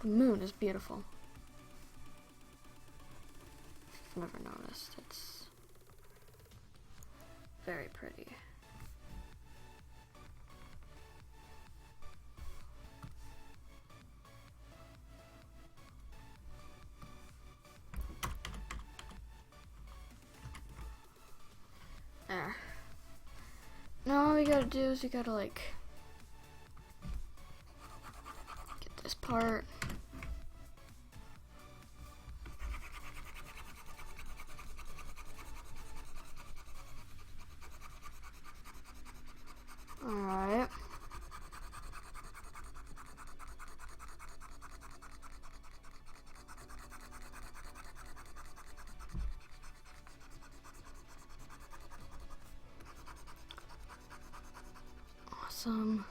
Speaker 1: moon is beautiful. If you've never noticed, it's very pretty. There. Now all we gotta do is we gotta like get this part. Alright. Awesome.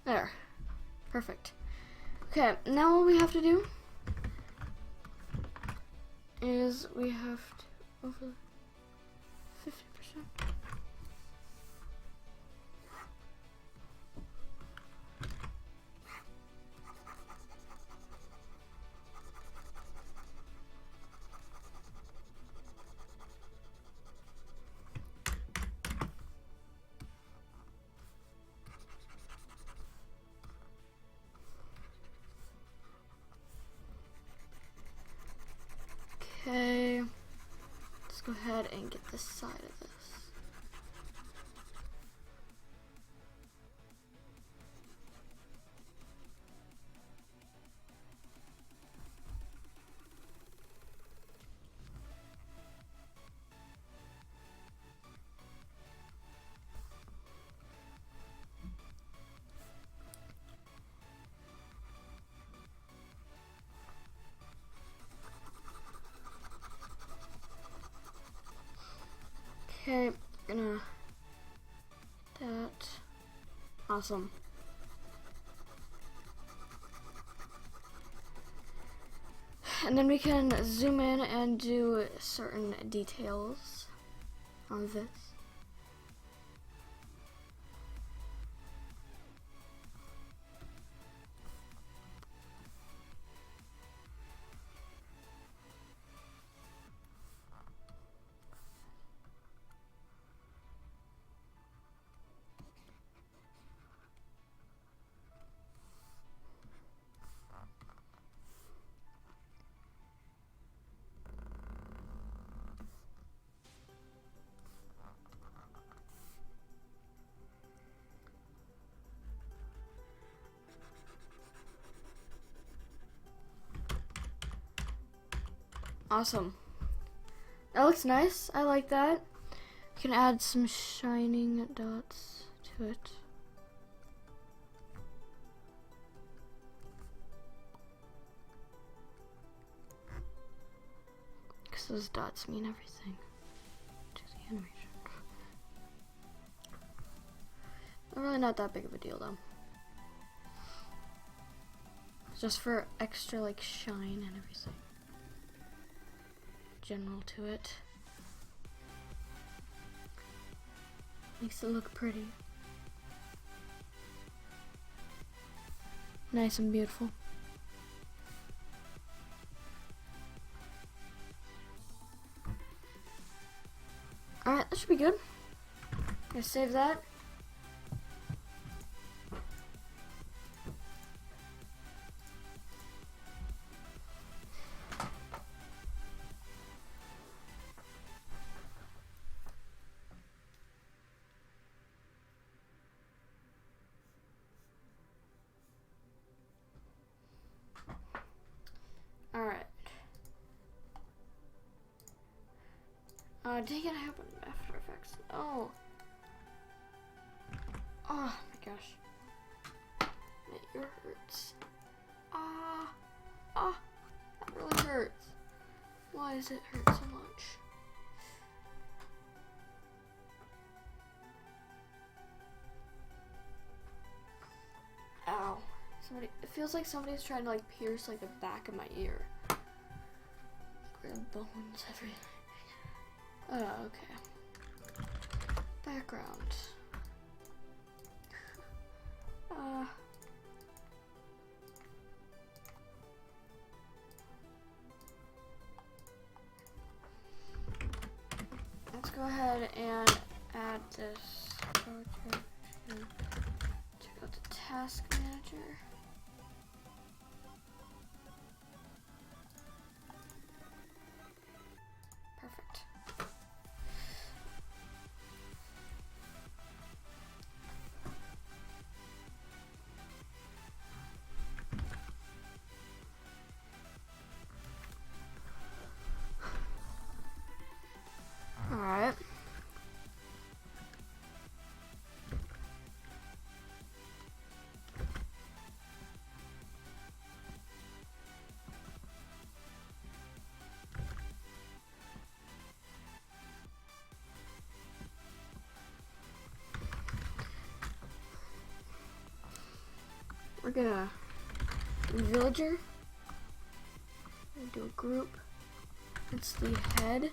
Speaker 1: There. Perfect. Okay, now what we have to do is we have to over 50%. Okay, let's go ahead and get this side of this. Okay, gonna that. Awesome. And then we can zoom in and do certain details on this. Awesome. That looks nice. I like that. You can add some shining dots to it. Because those dots mean everything to the animation. They're really not that big of a deal though. It's just for extra like shine and everything. General to it. Makes it look pretty. Nice and beautiful. Alright, that should be good. Gonna save that. Alright. Dang it, I have After Effects. Oh. Oh my gosh. My ear hurts. That really hurts. Why does it hurt so much? Ow. It feels like somebody's trying to like pierce like the back of my ear. Grab bones, everything. Oh, okay. Background. Let's go ahead and add this project. Check out the task manager. Perfect. Alright. We're gonna villager. We're gonna do a group. It's the head.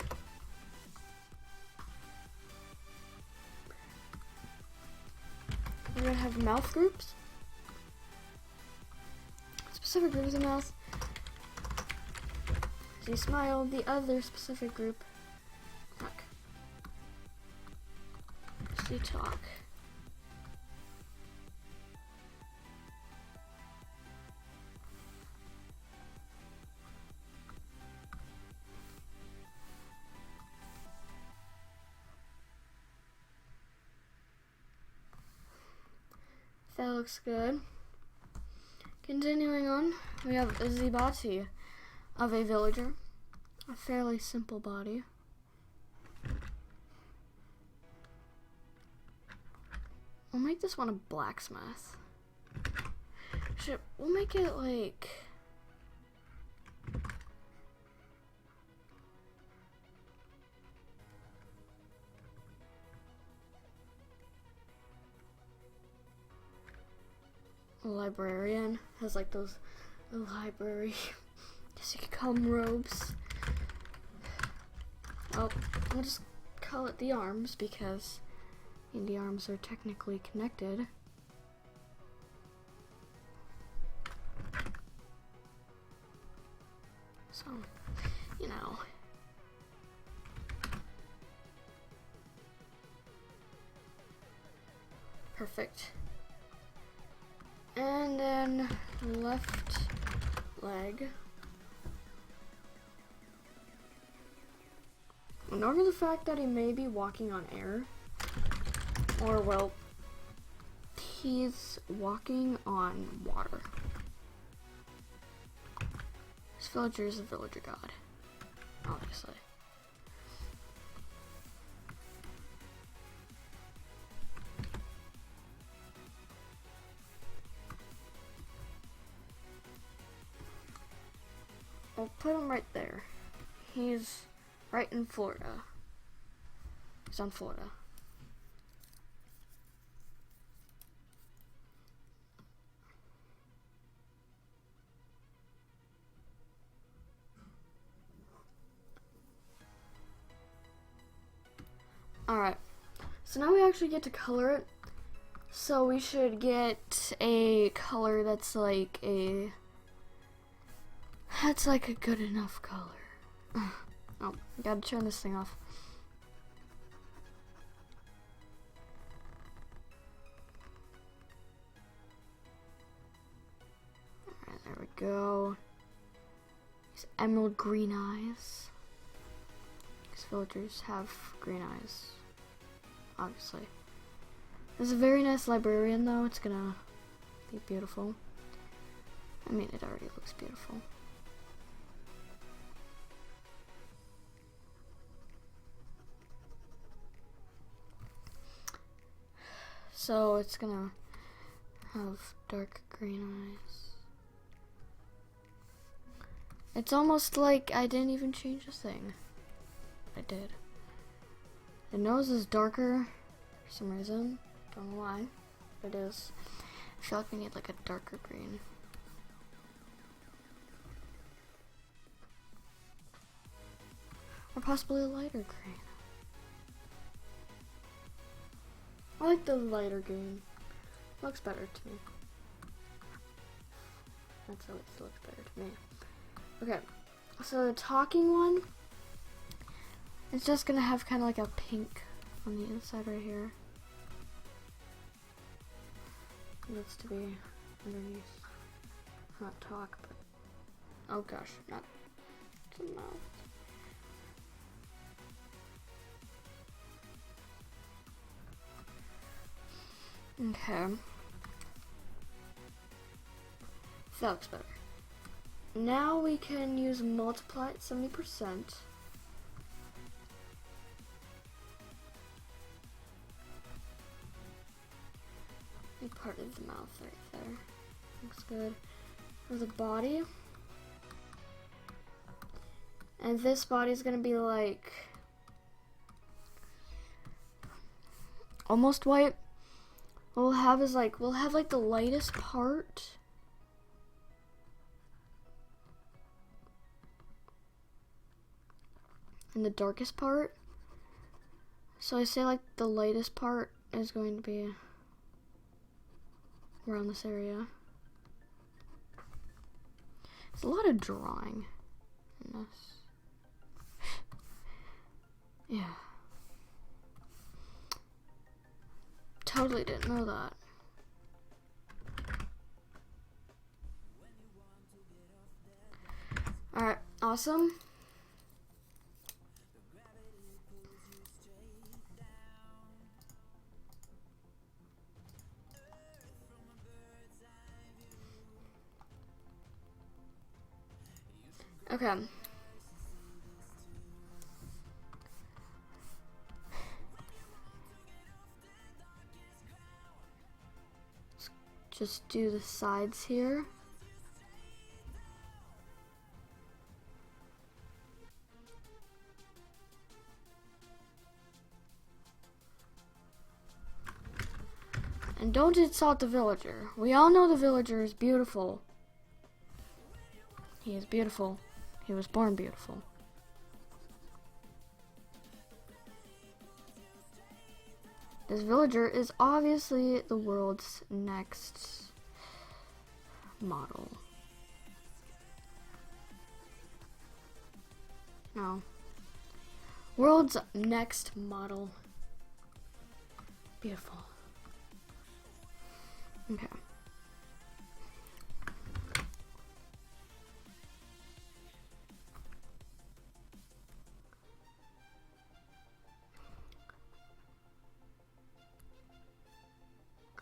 Speaker 1: We're gonna have mouth groups. Specific group is a mouth. So you smile, the other specific group. Talk. So you talk. That looks good. Continuing on, we have the body of a villager. A fairly simple body. We'll make this one a blacksmith. We'll make it like... a librarian. Has like those library, guess you could call them robes. Well, we'll just call it the arms because the arms are technically connected. So, you know. Perfect. And then left leg. Ignore the fact that he may be walking on air. Or, well, he's walking on water. This villager is a villager god, obviously. put him right there. He's right in Florida. He's on Florida. Alright, so now we actually get to color it. So we should get a color that's like a good enough color. Oh, gotta turn this thing off. Alright, there we go. These emerald green eyes. These villagers have green eyes, obviously. There's a very nice librarian though, it's gonna be beautiful. I mean, it already looks beautiful. So it's gonna have dark green eyes. It's almost like I didn't even change a thing. I did. The nose is darker for some reason. Don't know why. But it is. I feel like we need like a darker green. Or possibly a lighter green. I like the lighter green. Looks better to me. That's how it looks better to me. Okay, so the talking one, it's just gonna have kind of like a pink on the inside right here. It needs to be underneath. Not talk, but oh gosh, not the mouth. Okay. So that looks better. Now we can use multiply at 70%. And part of the mouth right there. Looks good. For the body. And this body is gonna be like almost white. What we'll have is like, we'll have like the lightest part. And the darkest part. So I say like the lightest part is going to be around this area. There's a lot of drawing in this. Yeah. Totally didn't know that. Alright, awesome. Okay. Let's just do the sides here. And don't insult the villager. We all know the villager is beautiful. He is beautiful. He was born beautiful. This villager is obviously the world's next model. No. World's next model. Beautiful. Okay.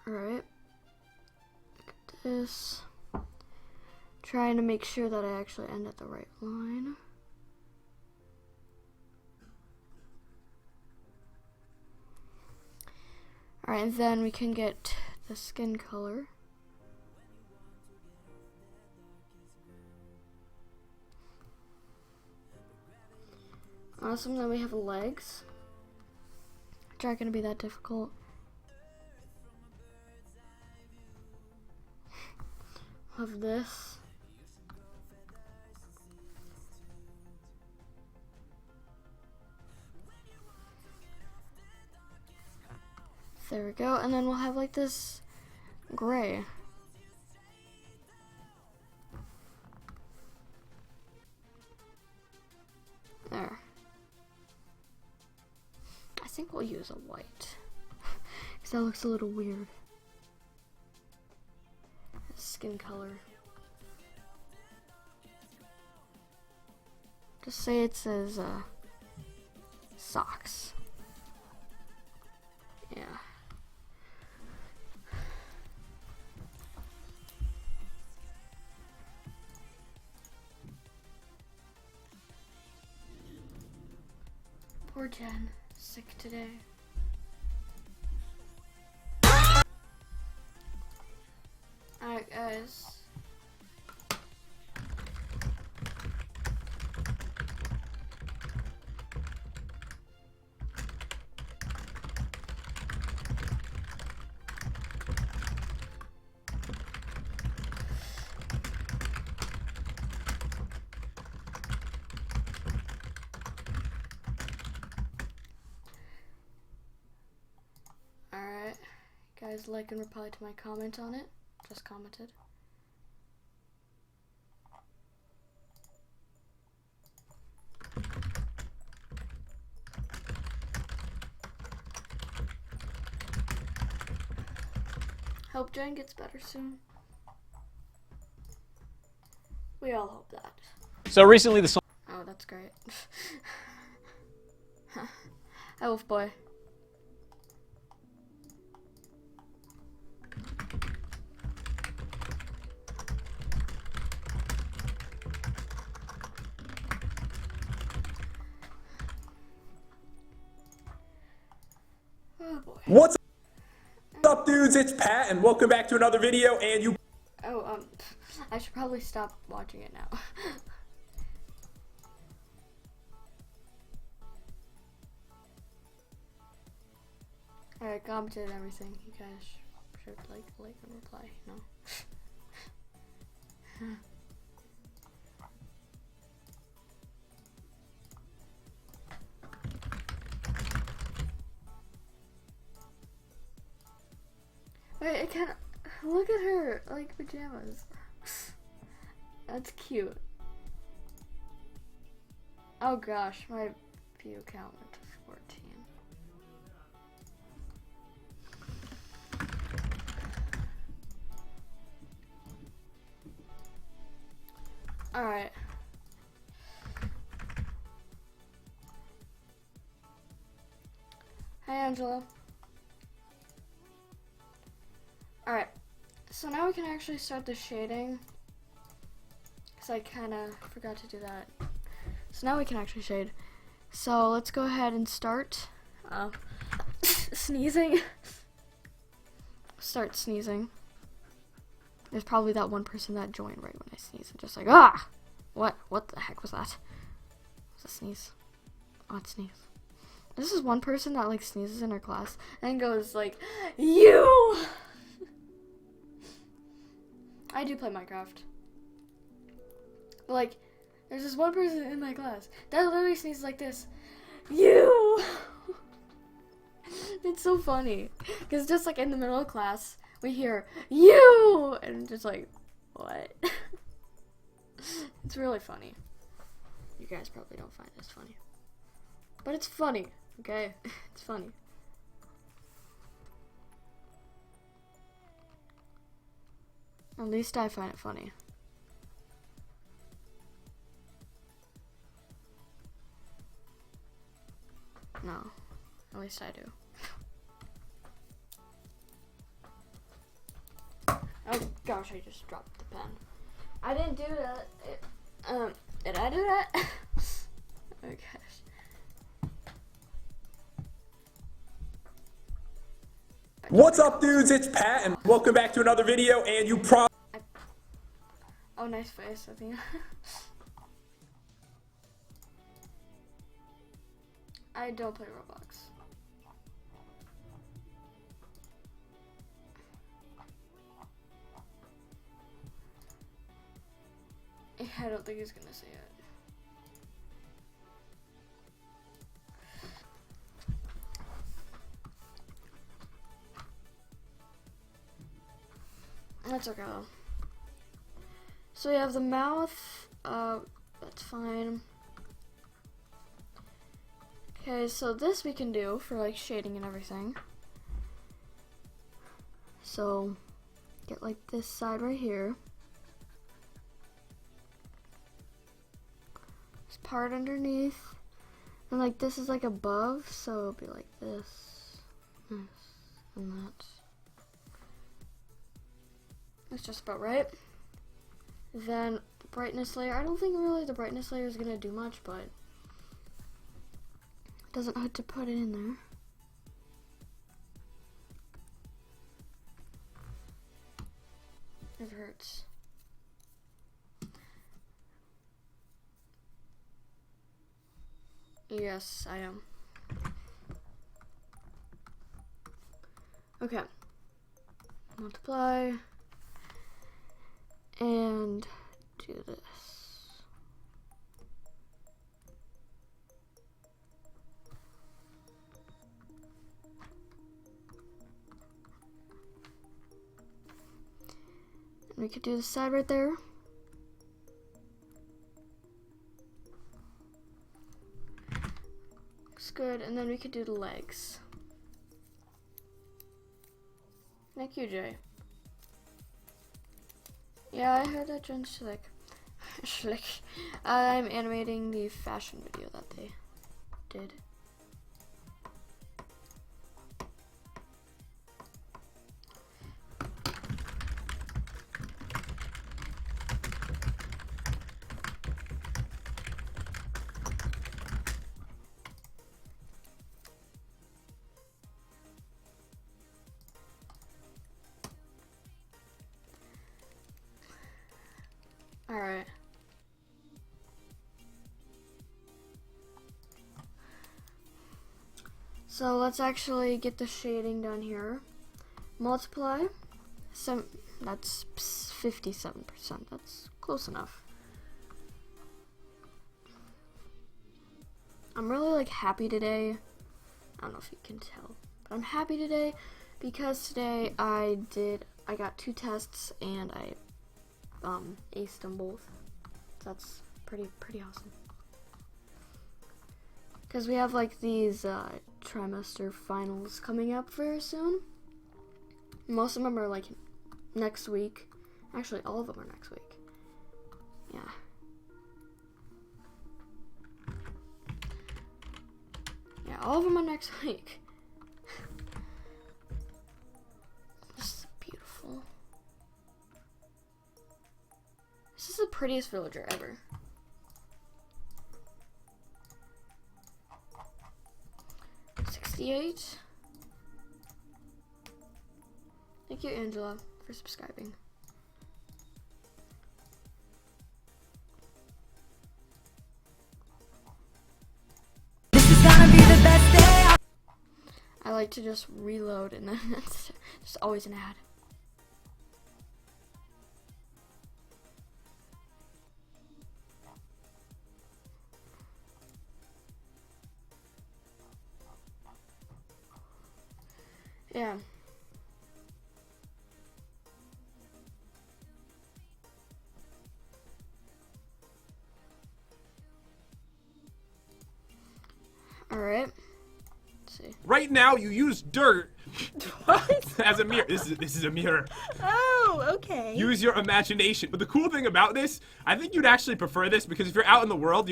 Speaker 1: Alright. Look at this. Trying to make sure that I actually end at the right line. Alright, and then we can get the skin color. Awesome, then we have legs, which aren't going to be that difficult. Of this. There we go, and then we'll have like this gray. There. I think we'll use a white, because that looks a little weird. Skin color. Just say it says socks. Yeah. Poor Jen, sick today. Alright guys. Alright. Guys, like and reply to my comment on it. Just commented. Hope Jen gets better soon. We all hope that.
Speaker 4: So recently the song...
Speaker 1: Oh, that's great. Hi, Wolf Boy. Oh boy.
Speaker 2: What's up, dudes? It's Pat, and welcome back to another video. And you.
Speaker 1: Oh, I should probably stop watching it now. Alright, commented and everything. You guys should like and reply, you know. Wait, I can't. Look at her, like pajamas. That's cute. Oh gosh, my view count went to 14. Alright. Hi, Angela. Alright, so now we can actually start the shading, because I kind of forgot to do that. So now we can actually shade. So let's go ahead and start sneezing. Start sneezing. There's probably that one person that joined right when I sneeze and just like, ah! What the heck was that? Was a sneeze? Odd sneeze. This is one person that like sneezes in our class and goes like, you! I do play Minecraft. But like, there's this one person in my class that literally sneezes like this. You! It's so funny. Because just like in the middle of class, we hear, you! And just like, what? It's really funny. You guys probably don't find this funny. But it's funny, okay? It's funny. At least I find it funny. No, at least I do. Oh gosh, I just dropped the pen. I didn't do that. Did I do that? Oh gosh.
Speaker 2: What's up, dudes? It's Pat, and welcome back to another video. And you
Speaker 1: Oh, nice face, I think. I don't play Roblox. I don't think he's gonna see it. That's okay though. So we have the mouth, that's fine. Okay, so this we can do for like shading and everything. So get like this side right here. This part underneath. And like this is like above, so it'll be like this, and that. That's just about right. Then the brightness layer. I don't think really the brightness layer is gonna do much, but it doesn't hurt to put it in there. Never hurts. Yes, I am. Okay. Multiply. And do this. And we could do the side right there. Looks good. And then we could do the legs. Thank you, Jay. Yeah, I heard that Jen Schlick. I'm animating the fashion video that they did. Alright. So let's actually get the shading done here. Multiply. That's 57%. That's close enough. I'm really like happy today. I don't know if you can tell, but I'm happy today because today I got 2 tests and I aced them both. So that's pretty awesome. Because we have like these trimester finals coming up very soon. Most of them are like next week. Actually, all of them are next week. Yeah. Yeah, all of them are next week. This is beautiful. This is the prettiest villager ever. $68. Thank you, Angela, for subscribing.
Speaker 4: This is gonna be the best day.
Speaker 1: I like to just reload and then it's just always an ad. Yeah. All right. Let's see.
Speaker 2: Right now, you use dirt
Speaker 3: What?
Speaker 2: as a mirror. This is a mirror.
Speaker 3: Oh, okay.
Speaker 2: Use your imagination. But the cool thing about this, I think you'd actually prefer this because if you're out in the world,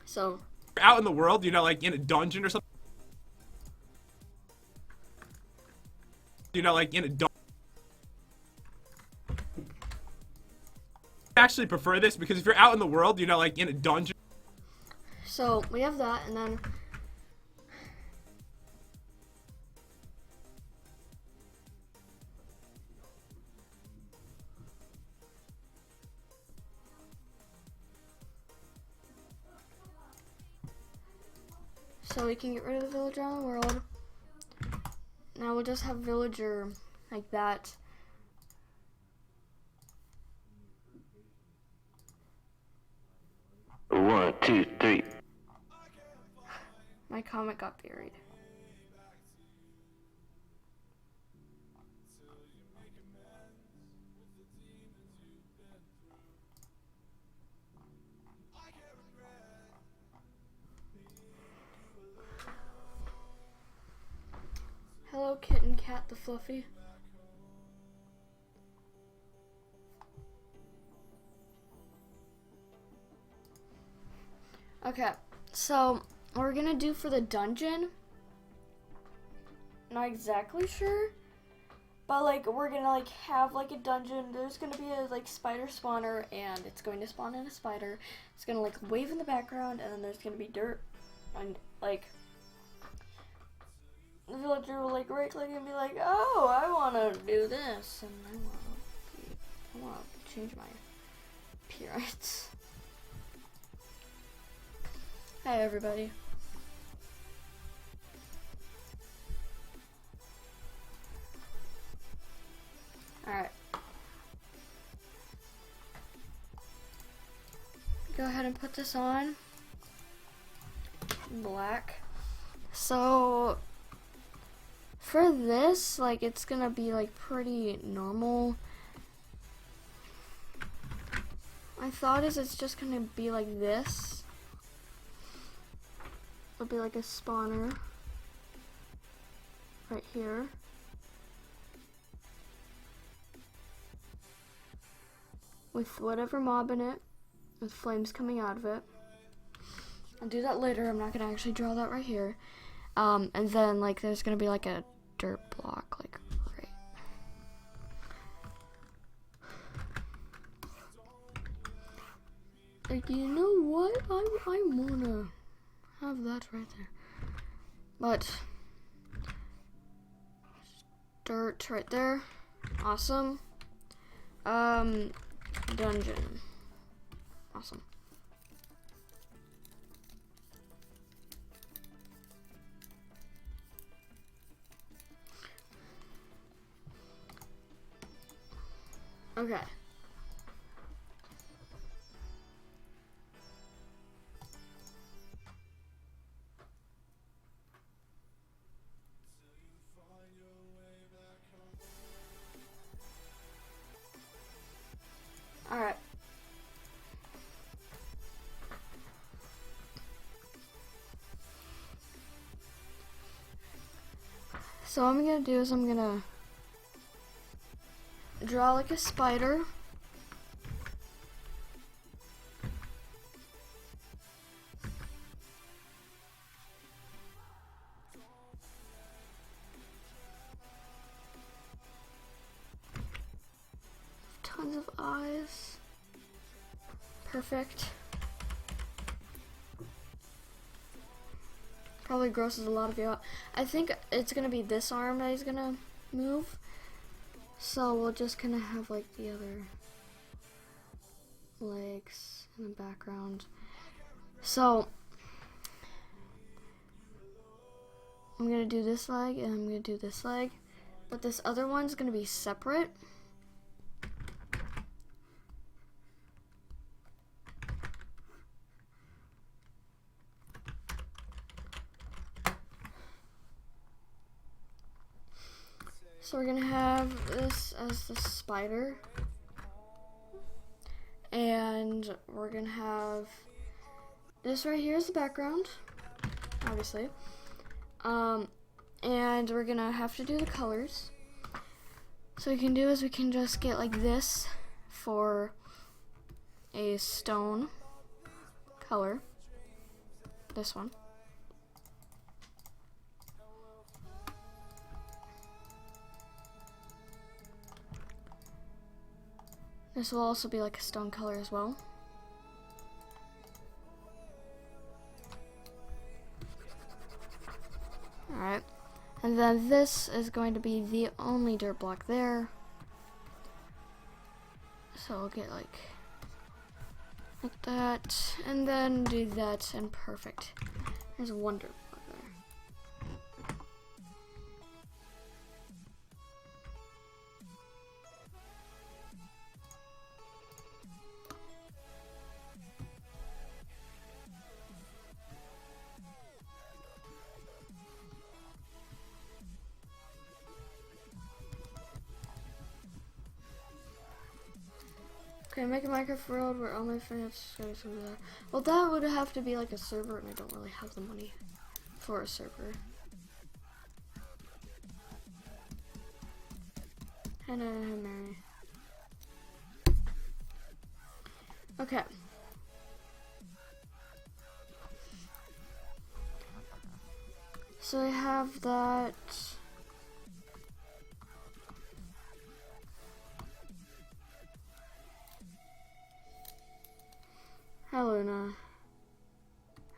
Speaker 1: So,
Speaker 2: you're not like in a dungeon or something. You're not like in a dungeon. I actually prefer this because if you're out in the world, you're not like in a dungeon.
Speaker 1: so we have that, and then So we can get rid of the villager on the world. Now we'll just have villager like that.
Speaker 5: One, two, three.
Speaker 1: My comment got buried. Hello, kitten cat the fluffy. Okay, so what we're gonna do for the dungeon, not exactly sure, but like we're gonna like have like a dungeon. There's gonna be a like spider spawner, and it's going to spawn in a spider. It's gonna like wave in the background, and then there's gonna be dirt, and like the villager will like right click and be like, oh, I wanna do this, and I wanna change my appearance. Hi everybody. Alright. Go ahead and put this on. Black. So for this, like it's gonna be like pretty normal. My thought is it's just gonna be like this. It'll be like a spawner right here. With whatever mob in it, with flames coming out of it. I'll do that later. I'm not gonna actually draw that right here. And then like there's gonna be like a dirt block like right. Like, you know what? I wanna have that right there. But dirt right there. Awesome. Dungeon. Awesome. Okay. Alright. So what I'm gonna do is I'm gonna draw like a spider. Tons of eyes. Perfect. Probably grosses a lot of you out. I think it's gonna be this arm that he's gonna move. So we'll just kind of have like the other legs in the background. So I'm gonna do this leg and I'm gonna do this leg, but this other one's gonna be separate. So we're gonna have this as the spider, and we're gonna have this right here as the background, obviously, and we're gonna have to do the colors. So what we can do is we can just get like this for a stone color, this one. This will also be like a stone color as well. Alright, and then this is going to be the only dirt block there. So we'll get like that, and then do that, and perfect. There's one dirt block Okay, make a Minecraft world where all my friends go to that. Well, that would have to be like a server, and I don't really have the money for a server. Hannah and Mary. Okay. So I have that. Hi, Luna.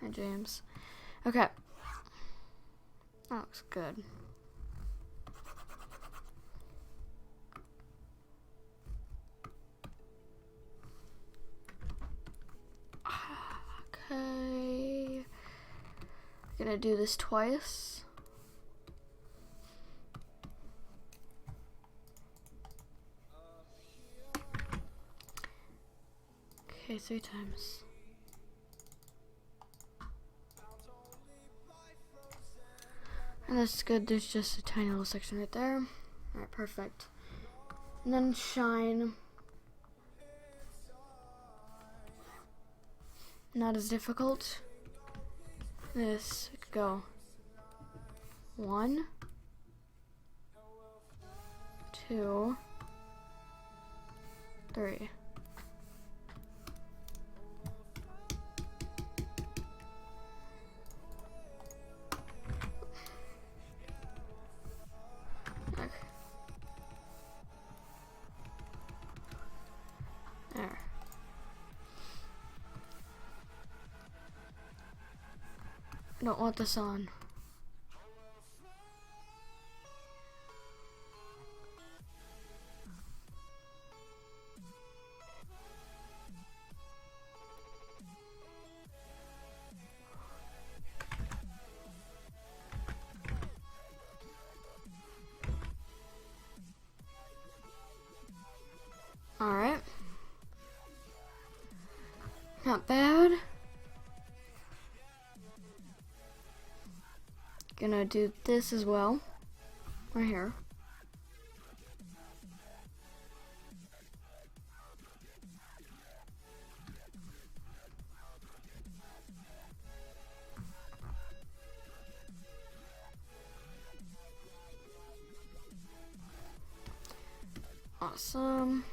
Speaker 1: Hi, James. Okay. That looks good. Okay. Gonna do this twice. Okay, 3 times. And that's good, there's just a tiny little section right there. Alright, perfect. And then shine. Not as difficult. This could go 1, 2, 3. Okay. There. I don't want this on. Alright. Not bad. Gonna do this as well. Right here. Awesome.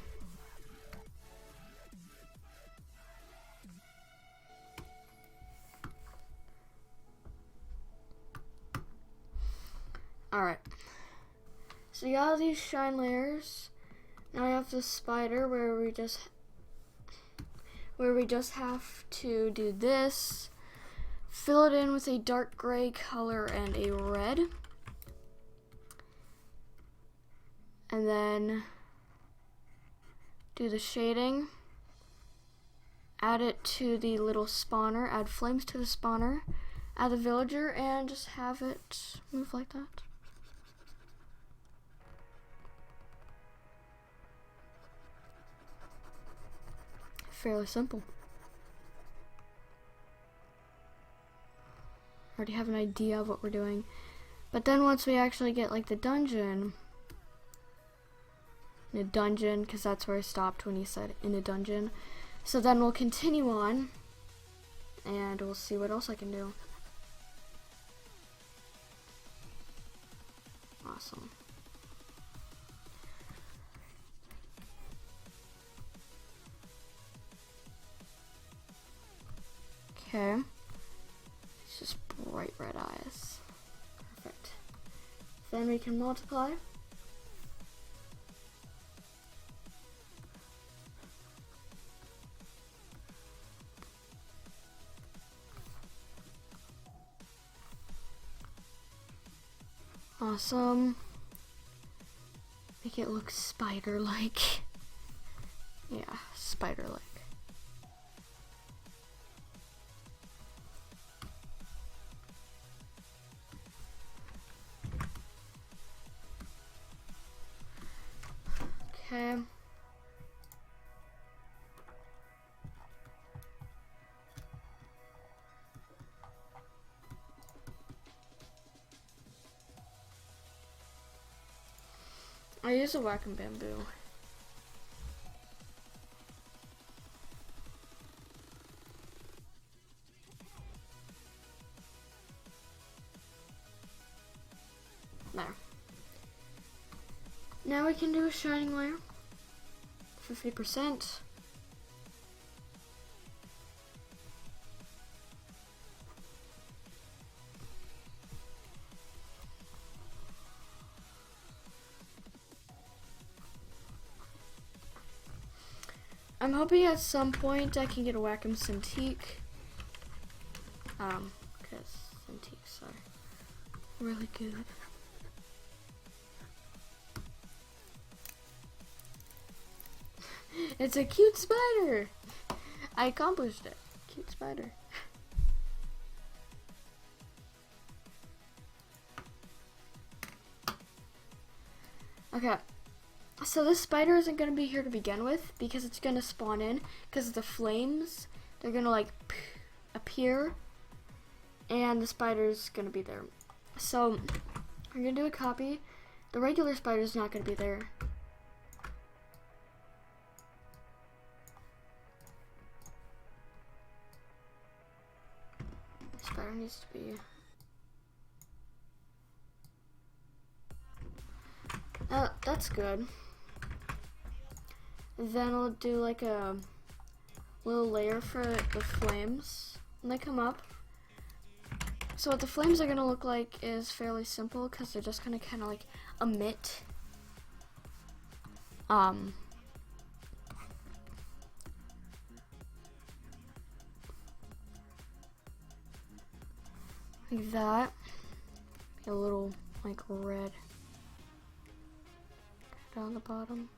Speaker 1: Alright. So you got these shine layers. Now I have the spider where we just have to do this. Fill it in with a dark gray color and a red. And then do the shading. Add it to the little spawner. Add flames to the spawner. Add the villager and just have it move like that. Fairly simple. Already have an idea of what we're doing. But then once we actually get like the dungeon, in a dungeon, because that's where I stopped when he said in a dungeon. So then we'll continue on and we'll see what else I can do. Awesome. Okay. It's just bright red eyes. Perfect. Then we can multiply. Awesome. Make it look spider-like. Yeah, spider-like. Okay. I use a whack and bamboo. Now we can do a shining layer. 50%. I'm hoping at some point I can get a Wacom Cintiq. Because Cintiqs are really good. It's a cute spider! I accomplished it. Cute spider. Okay. So this spider isn't going to be here to begin with because it's going to spawn in because the flames, they're going to like appear and the spider's going to be there. So we're going to do a copy. The regular spider's not going to be there. The spider needs to be... that's good. Then I'll do like a little layer for the flames when they come up. So what the flames are gonna look like is fairly simple because they're just gonna kind of like emit like that. A little like red down the bottom.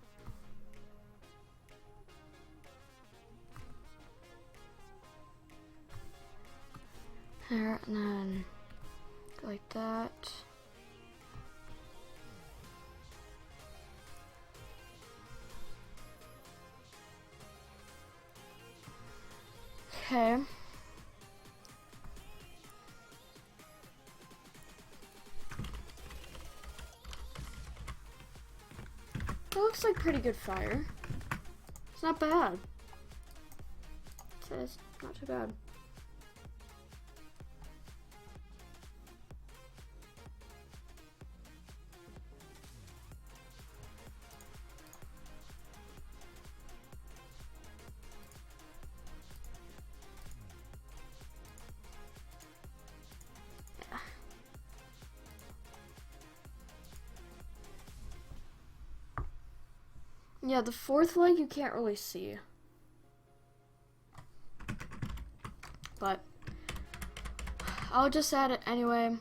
Speaker 1: There, and then go like that. Okay. That looks like pretty good fire. It's not bad. It's not too bad. Yeah, the fourth leg you can't really see. But I'll just add it anyway.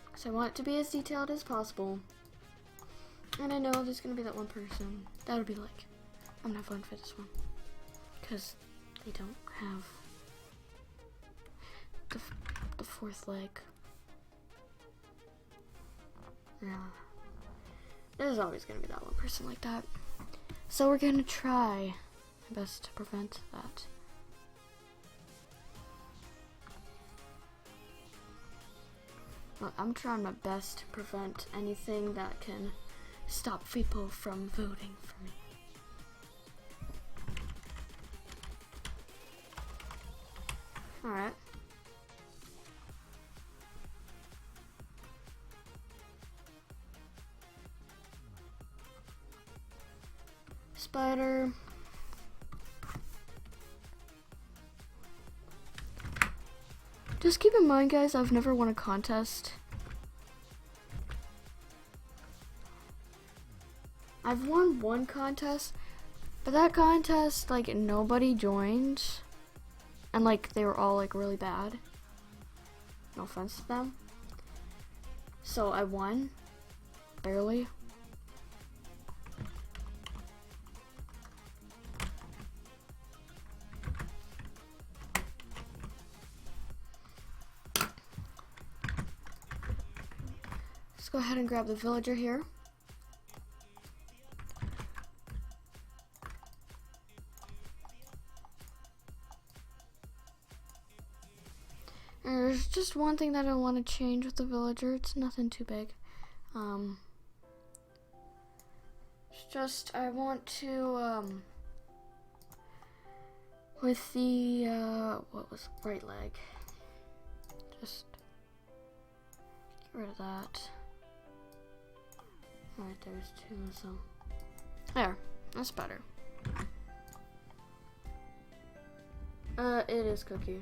Speaker 1: Because I want it to be as detailed as possible. And I know there's going to be that one person that would be like, I'm not voting for this one. Because they don't have the fourth leg. Yeah. There's always going to be that one person like that. So we're going to try my best to prevent that. Well, I'm trying my best to prevent anything that can stop people from voting for me. Alright. Spider. Just keep in mind, guys, I've never won a contest. I've won one contest, but that contest, like, nobody joined. And, like, they were all, like, really bad. No offense to them. So I won. Barely. Let's go ahead and grab the villager here. And there's just one thing that I want to change with the villager. It's nothing too big. It's just I want to with the what was right leg. Just get rid of that. Alright, there's two, so. There, that's better. It is Cookie.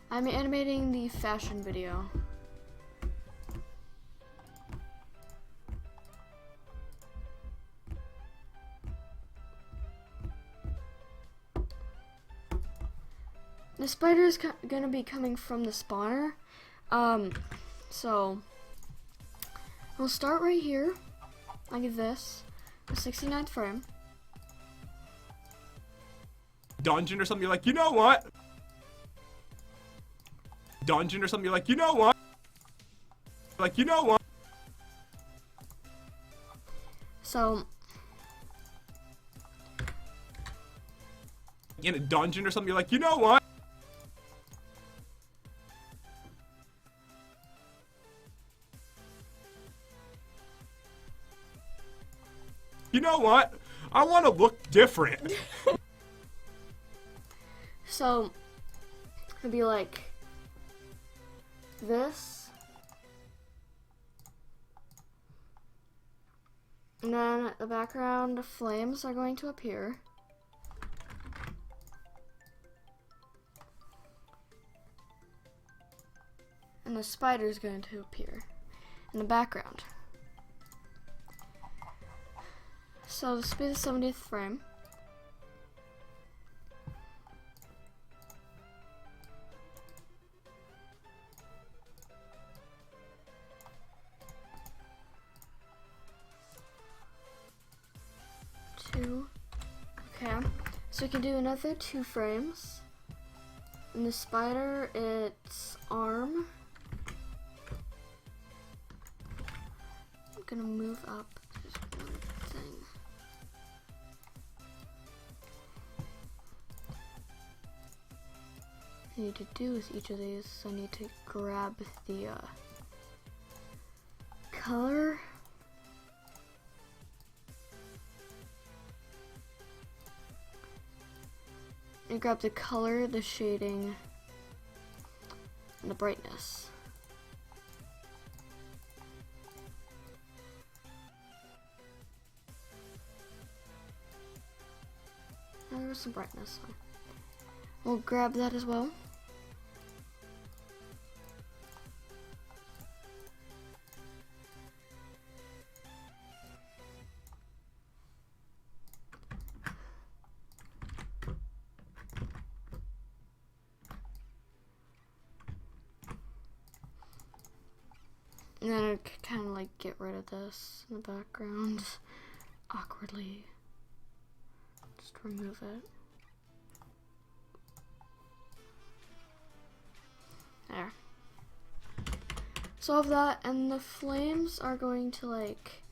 Speaker 1: I'm animating the fashion video. The spider is gonna be coming from the spawner. So we'll start right here, like this, the 69th frame.
Speaker 2: Dungeon or something, you're like, you know what? Dungeon or something, you're like, you know what? Like, you know what?
Speaker 1: So
Speaker 2: In a dungeon or something, you're like, you know what? You know what? I want to look different.
Speaker 1: So it'd be like this, and then the background flames are going to appear. And the spider is going to appear in the background. So this will be the 70th frame. Two. Okay. So we can do another 2 frames. And the spider, its arm. I'm gonna move up. There's one thing. I need to do with each of these. I need to grab the color. And grab the color, the shading, and the brightness. Oh, there was some brightness. So we'll grab that as well. And then I kind of like get rid of this in the background awkwardly. Just remove it. There. So I have that, and the flames are going to like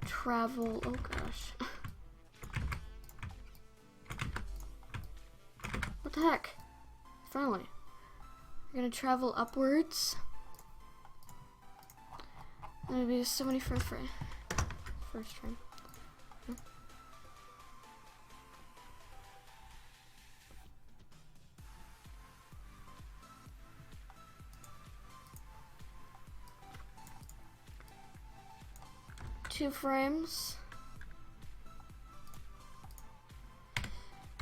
Speaker 1: travel. Oh gosh. What the heck? Finally. We're gonna travel upwards. It'll be the 71st frame. First frame. Two frames.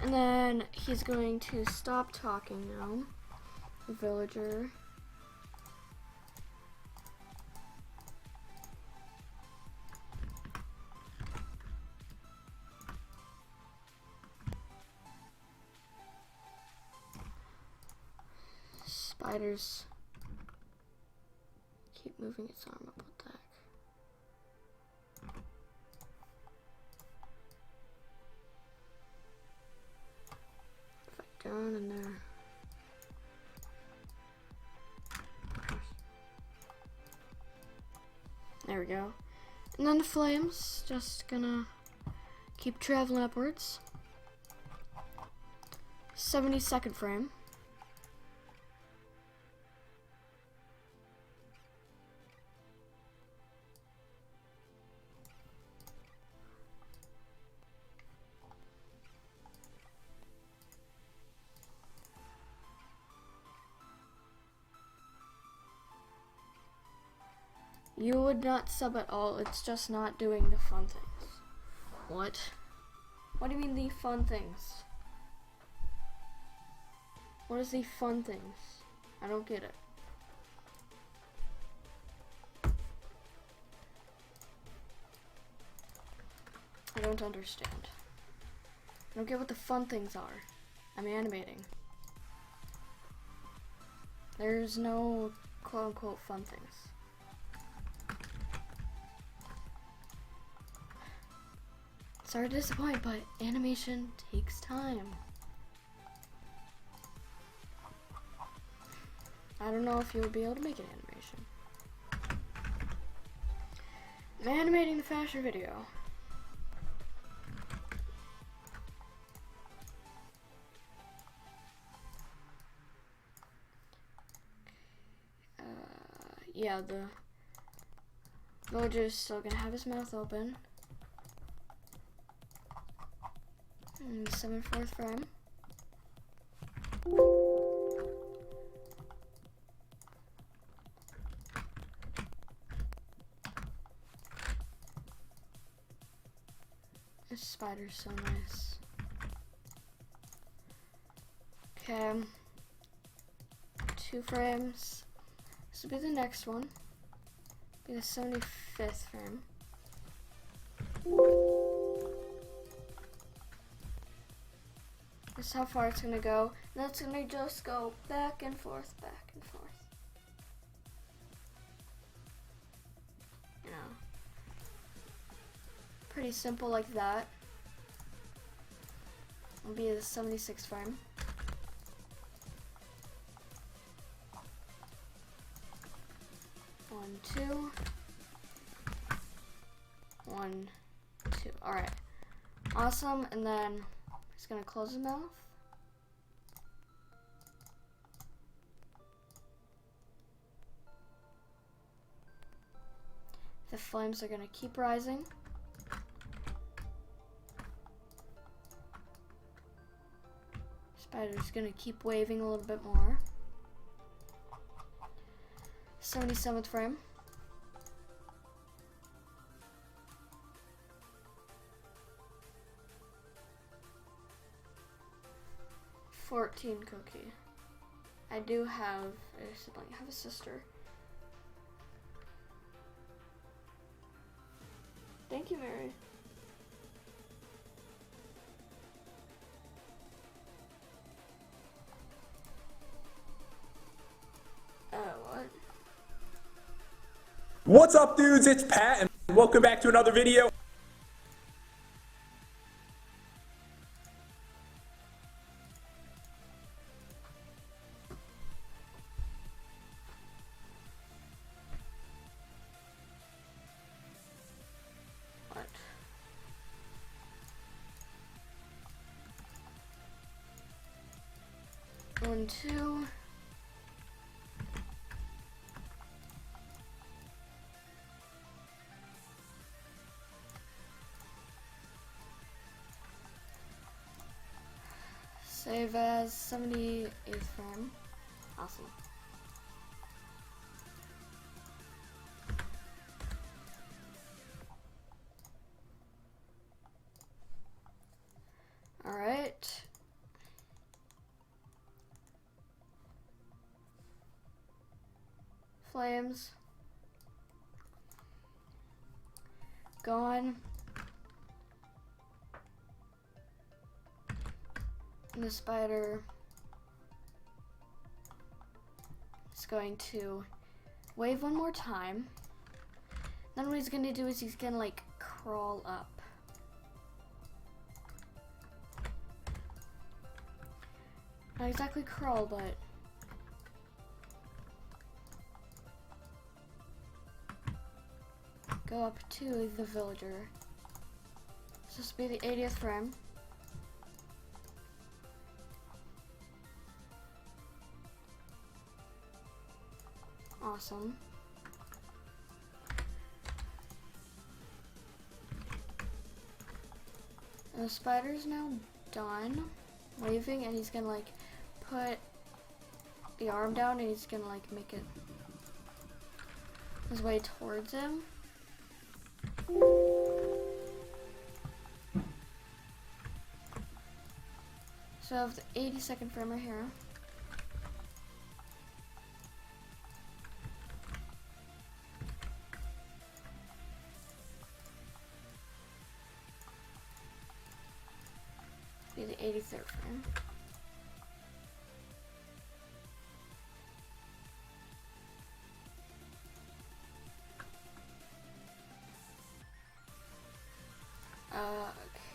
Speaker 1: And then he's going to stop talking now. The villager. Spiders keep moving its arm up. What the heck? Down in there. There we go. And then the flames, just gonna keep traveling upwards. 72nd frame. You would not sub at all. It's just not doing the fun things. What? What do you mean the fun things? What is the fun things? I don't get it. I don't understand. I don't get what the fun things are. I'm animating. There's no quote-unquote fun things. Sorry to disappoint, but animation takes time. I don't know if you'll be able to make an animation. I'm animating the fashion video. Yeah, the villager's still gonna have his mouth open. 7/4 frame. This spider's so nice. Okay. 2 frames. This will be the next one. Be the 75th frame. This is how far it's gonna go. And that's gonna just go back and forth, back and forth. You know. Pretty simple like that. It'll be the 76th frame. One, two. 1, 2. Alright. Awesome. And then he's gonna close his mouth. The flames are gonna keep rising. Spider's gonna keep waving a little bit more. 77th frame. $14 cookie. I do have a sibling. I have a sister. Thank you, Mary. What?
Speaker 2: What's up, dudes? It's Pat, and welcome back to another video.
Speaker 1: What? One, two. Save as 78th frame. Awesome. Alright. Flames. Gone. And the spider is going to wave one more time. Then what he's gonna do is he's gonna like crawl up. Not exactly crawl, but go up to the villager. So this will be the 80th frame. Awesome. And the spider's now done waving, and he's gonna like put the arm down, and he's gonna like make it his way towards him. So I have the 82nd frame right here. Be the 83rd frame. Okay.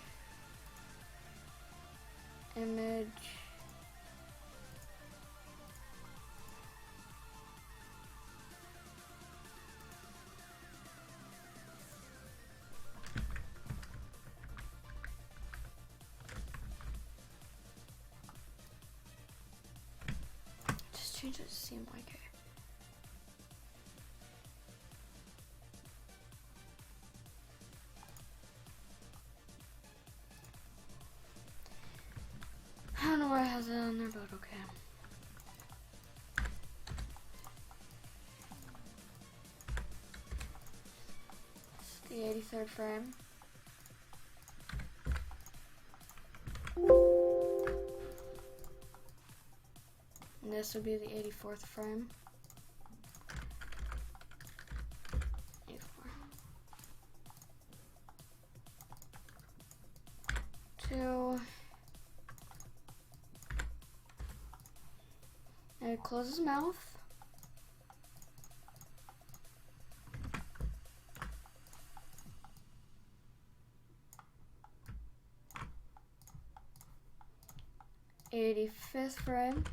Speaker 1: Image. Just change it to CMYK. I don't know why it has it on there, but okay. It's the 83rd frame. And this would be the 84th frame. 84. 2. And close his mouth. '85th frame.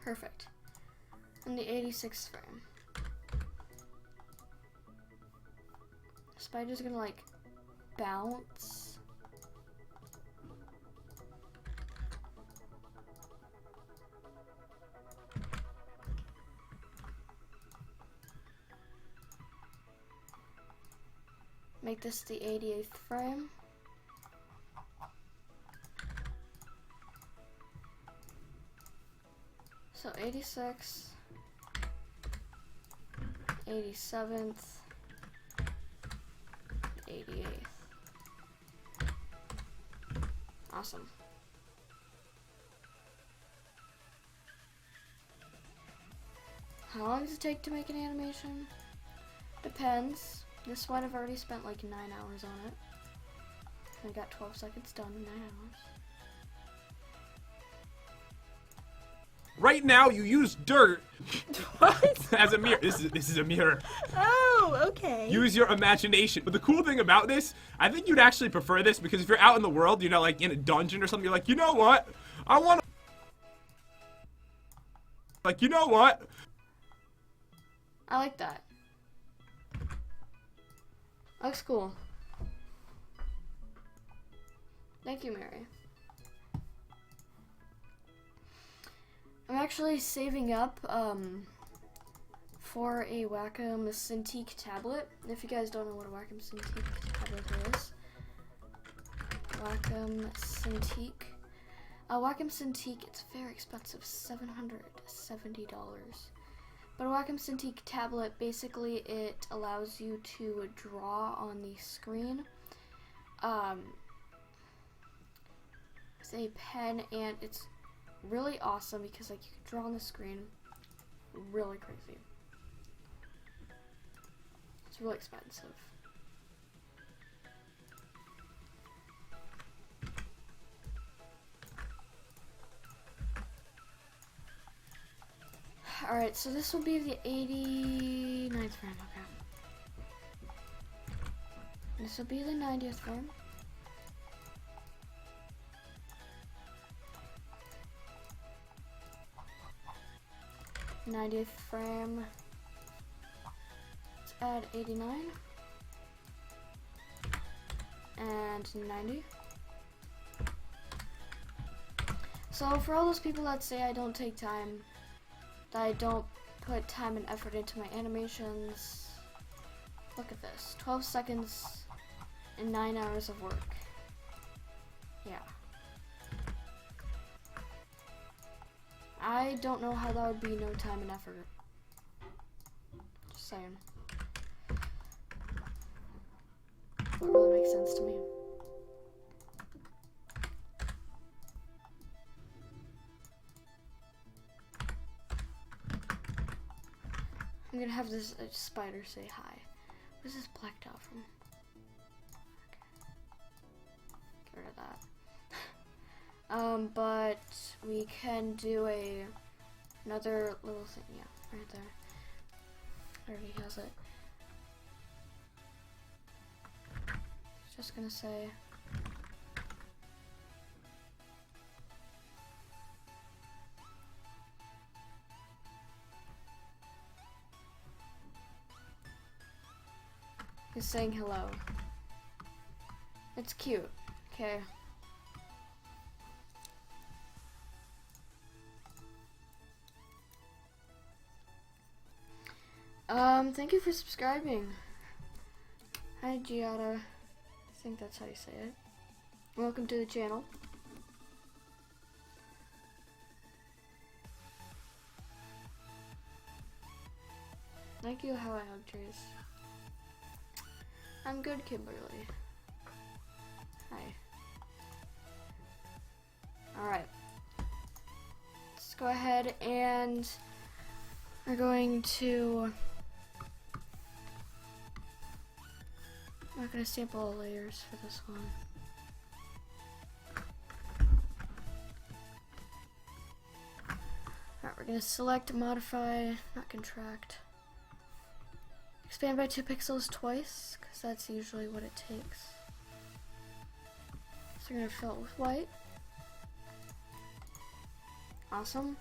Speaker 1: Perfect. And the 86th frame. Spider's gonna like bounce. Make this the 88th frame. So 86, 87th, 88th. Awesome. How long does it take to make an animation? Depends. This one I've already spent like 9 hours on it. I got 12 seconds done in 9 hours.
Speaker 2: Right now, you use dirt
Speaker 3: What?
Speaker 2: as a mirror. This is a mirror.
Speaker 3: Oh, okay.
Speaker 2: Use your imagination. But the cool thing about this, I think you'd actually prefer this because if you're out in the world, you know, like in a dungeon or something, you're like, you know what? I want to. Like, you know what?
Speaker 1: I like that. Looks cool. Thank you, Mary. I'm actually saving up for a Wacom Cintiq tablet. If you guys don't know what a Wacom Cintiq tablet is, Wacom Cintiq. Wacom Cintiq, it's very expensive, $770. But a Wacom Cintiq tablet, basically it allows you to draw on the screen. It's a pen, and it's really awesome because like you can draw on the screen really crazy. It's really expensive. Alright, so this will be the 89th frame, okay. This will be the 90th frame. '90th frame. Let's add 89 and 90. So for all those people that say I don't take time, that I don't put time and effort into my animations. Look at this, 12 seconds and 9 hours of work. Yeah. I don't know how that would be no time and effort. Just saying. That really makes sense to me. I'm gonna have this spider say hi. Where's this black dot from? Okay. Get rid of that. But we can do another little thing. Yeah, right there. Already has it. Just gonna say. He's saying hello. It's cute. Okay. Thank you for subscribing. Hi, Giada. I think that's how you say it. Welcome to the channel. Thank you, How I Hug Trees. I'm good, Kimberly. Hi. Alright. Let's go ahead and we're going to... I'm not going to sample all layers for this one. Alright, we're going to select, modify, not contract. Expand by 2 pixels twice, because that's usually what it takes. So we're going to fill it with white. Awesome.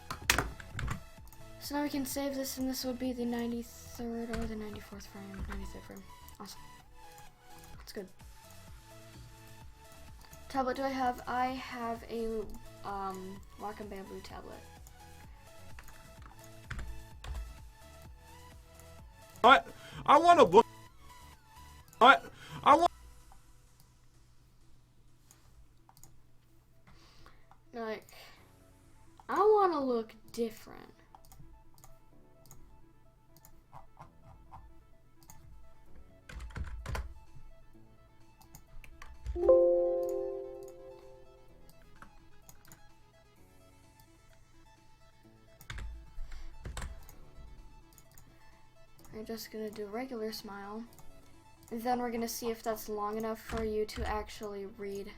Speaker 1: So now we can save this, and this would be the 93rd or the 94th frame. 93rd frame. Awesome. That's good. Tablet do I have? I have a Wacom Bamboo tablet.
Speaker 2: What? I want to look. What? I want.
Speaker 1: Like, I want to look different. We're just gonna do a regular smile, and then we're gonna see if that's long enough for you to actually read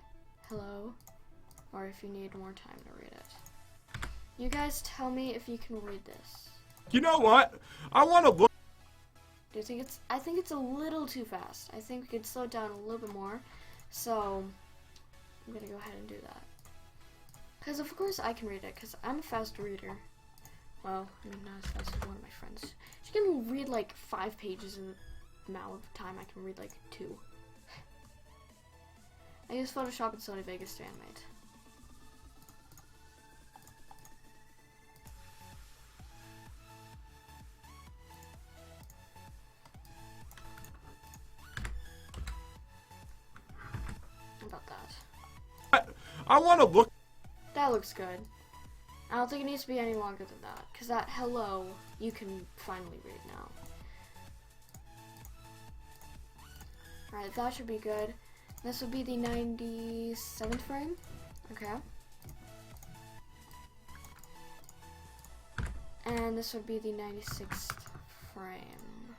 Speaker 1: hello, or if you need more time to read it. You guys tell me if you can read this.
Speaker 2: You know what? I want to look.
Speaker 1: Do you think it's? I think it's a little too fast. I think we could slow it down a little bit more. So I'm gonna go ahead and do that. Cause of course I can read it, cause I'm a fast reader. Well, I mean, not as fast as one of my friends. She can read like 5 pages in the amount of time I can read like 2. I use Photoshop and Sony Vegas to animate. How about that?
Speaker 2: I want to look.
Speaker 1: That looks good. I don't think it needs to be any longer than that, because that hello, you can finally read now. Alright, that should be good. This would be the 97th frame. Okay. And this would be the 96th frame.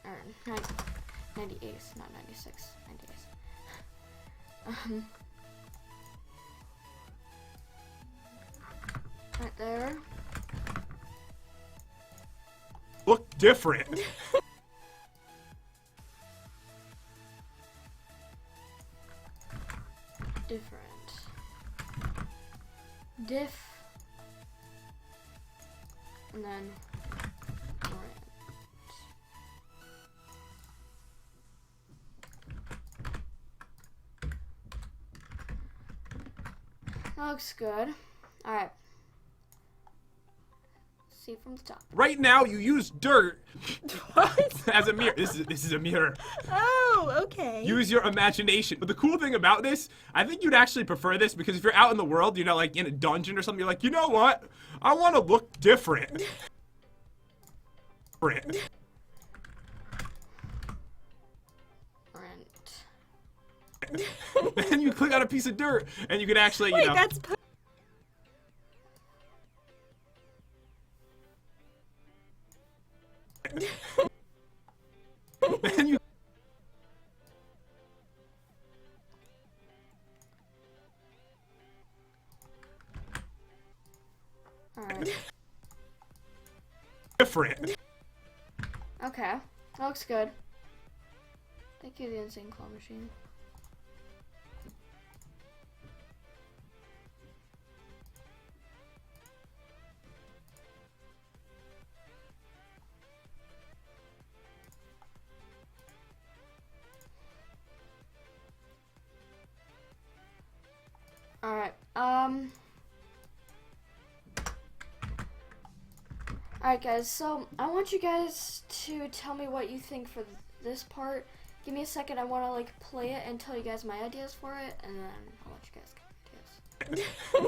Speaker 1: Alright, or 98th, not 96, 98th. Right there.
Speaker 2: Look different.
Speaker 1: Different. Diff. And then rent. That looks good. Alright. see it from the top.
Speaker 2: Right now, you use dirt
Speaker 3: What?
Speaker 2: as a mirror. This is a mirror.
Speaker 3: Oh, okay.
Speaker 2: Use your imagination. But the cool thing about this, I think you'd actually prefer this because if you're out in the world, you're not like in a dungeon or something. You're like, you know what? I want to look different.
Speaker 1: Rent.
Speaker 2: Then you click on a piece of dirt, and you can actually, you
Speaker 3: Wait,
Speaker 2: know.
Speaker 3: that's
Speaker 2: Then you.
Speaker 1: Alright.
Speaker 2: Different.
Speaker 1: Okay. That looks good. Thank you, the insane claw machine. Alright, Alright guys, so I want you guys to tell me what you think for this part. Give me a second, I want to like play it and tell you guys my ideas for it, and then I'll let you guys give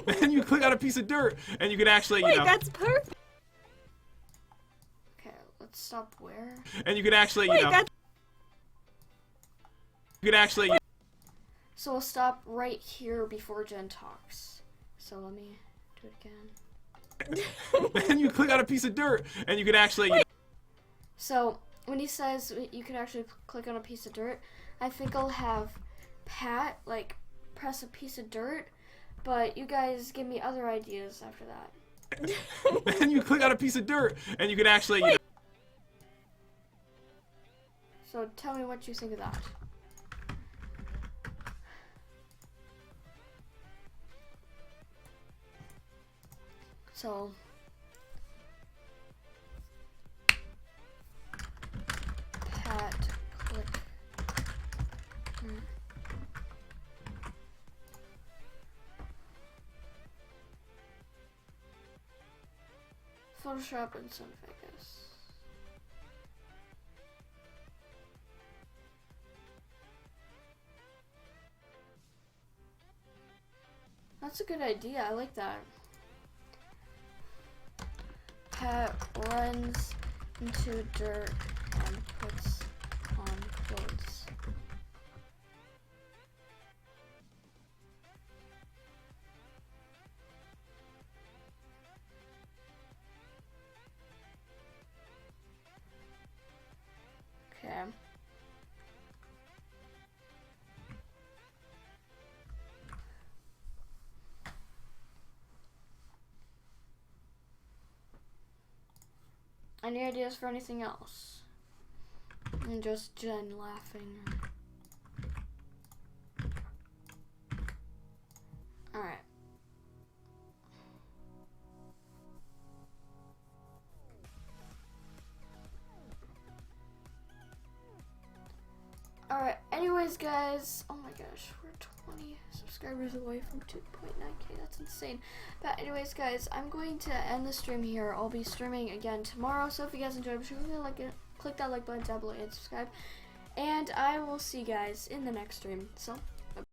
Speaker 1: ideas.
Speaker 2: Then you click on a piece of dirt, and you can actually, you
Speaker 3: Wait,
Speaker 2: know.
Speaker 3: that's perfect.
Speaker 1: Okay, let's stop where?
Speaker 2: And you can actually, you
Speaker 3: Wait,
Speaker 2: know.
Speaker 3: that's
Speaker 2: You can actually.
Speaker 1: So we'll stop right here before Jen talks. So let me do it again.
Speaker 2: Then you click on a piece of dirt, and you can actually. You know.
Speaker 1: So when he says you can actually click on a piece of dirt, I think I'll have Pat like press a piece of dirt, but you guys give me other ideas after that.
Speaker 2: Then you click on a piece of dirt, and you can actually. You know.
Speaker 1: So tell me what you think of that. So Pat click. Photoshop and Sun Vegas. That's a good idea. I like that. Pat runs into dirt and puts on clothes. Okay. Any ideas for anything else? And just Jen laughing. Alright. Alright, anyways guys, oh my gosh, we're 20 subscribers away from 2.9k, that's insane. But anyways guys, I'm going to end the stream here. I'll be streaming again tomorrow, so if you guys enjoyed, be sure to like it, click that like button down below and subscribe. And I will see you guys in the next stream, so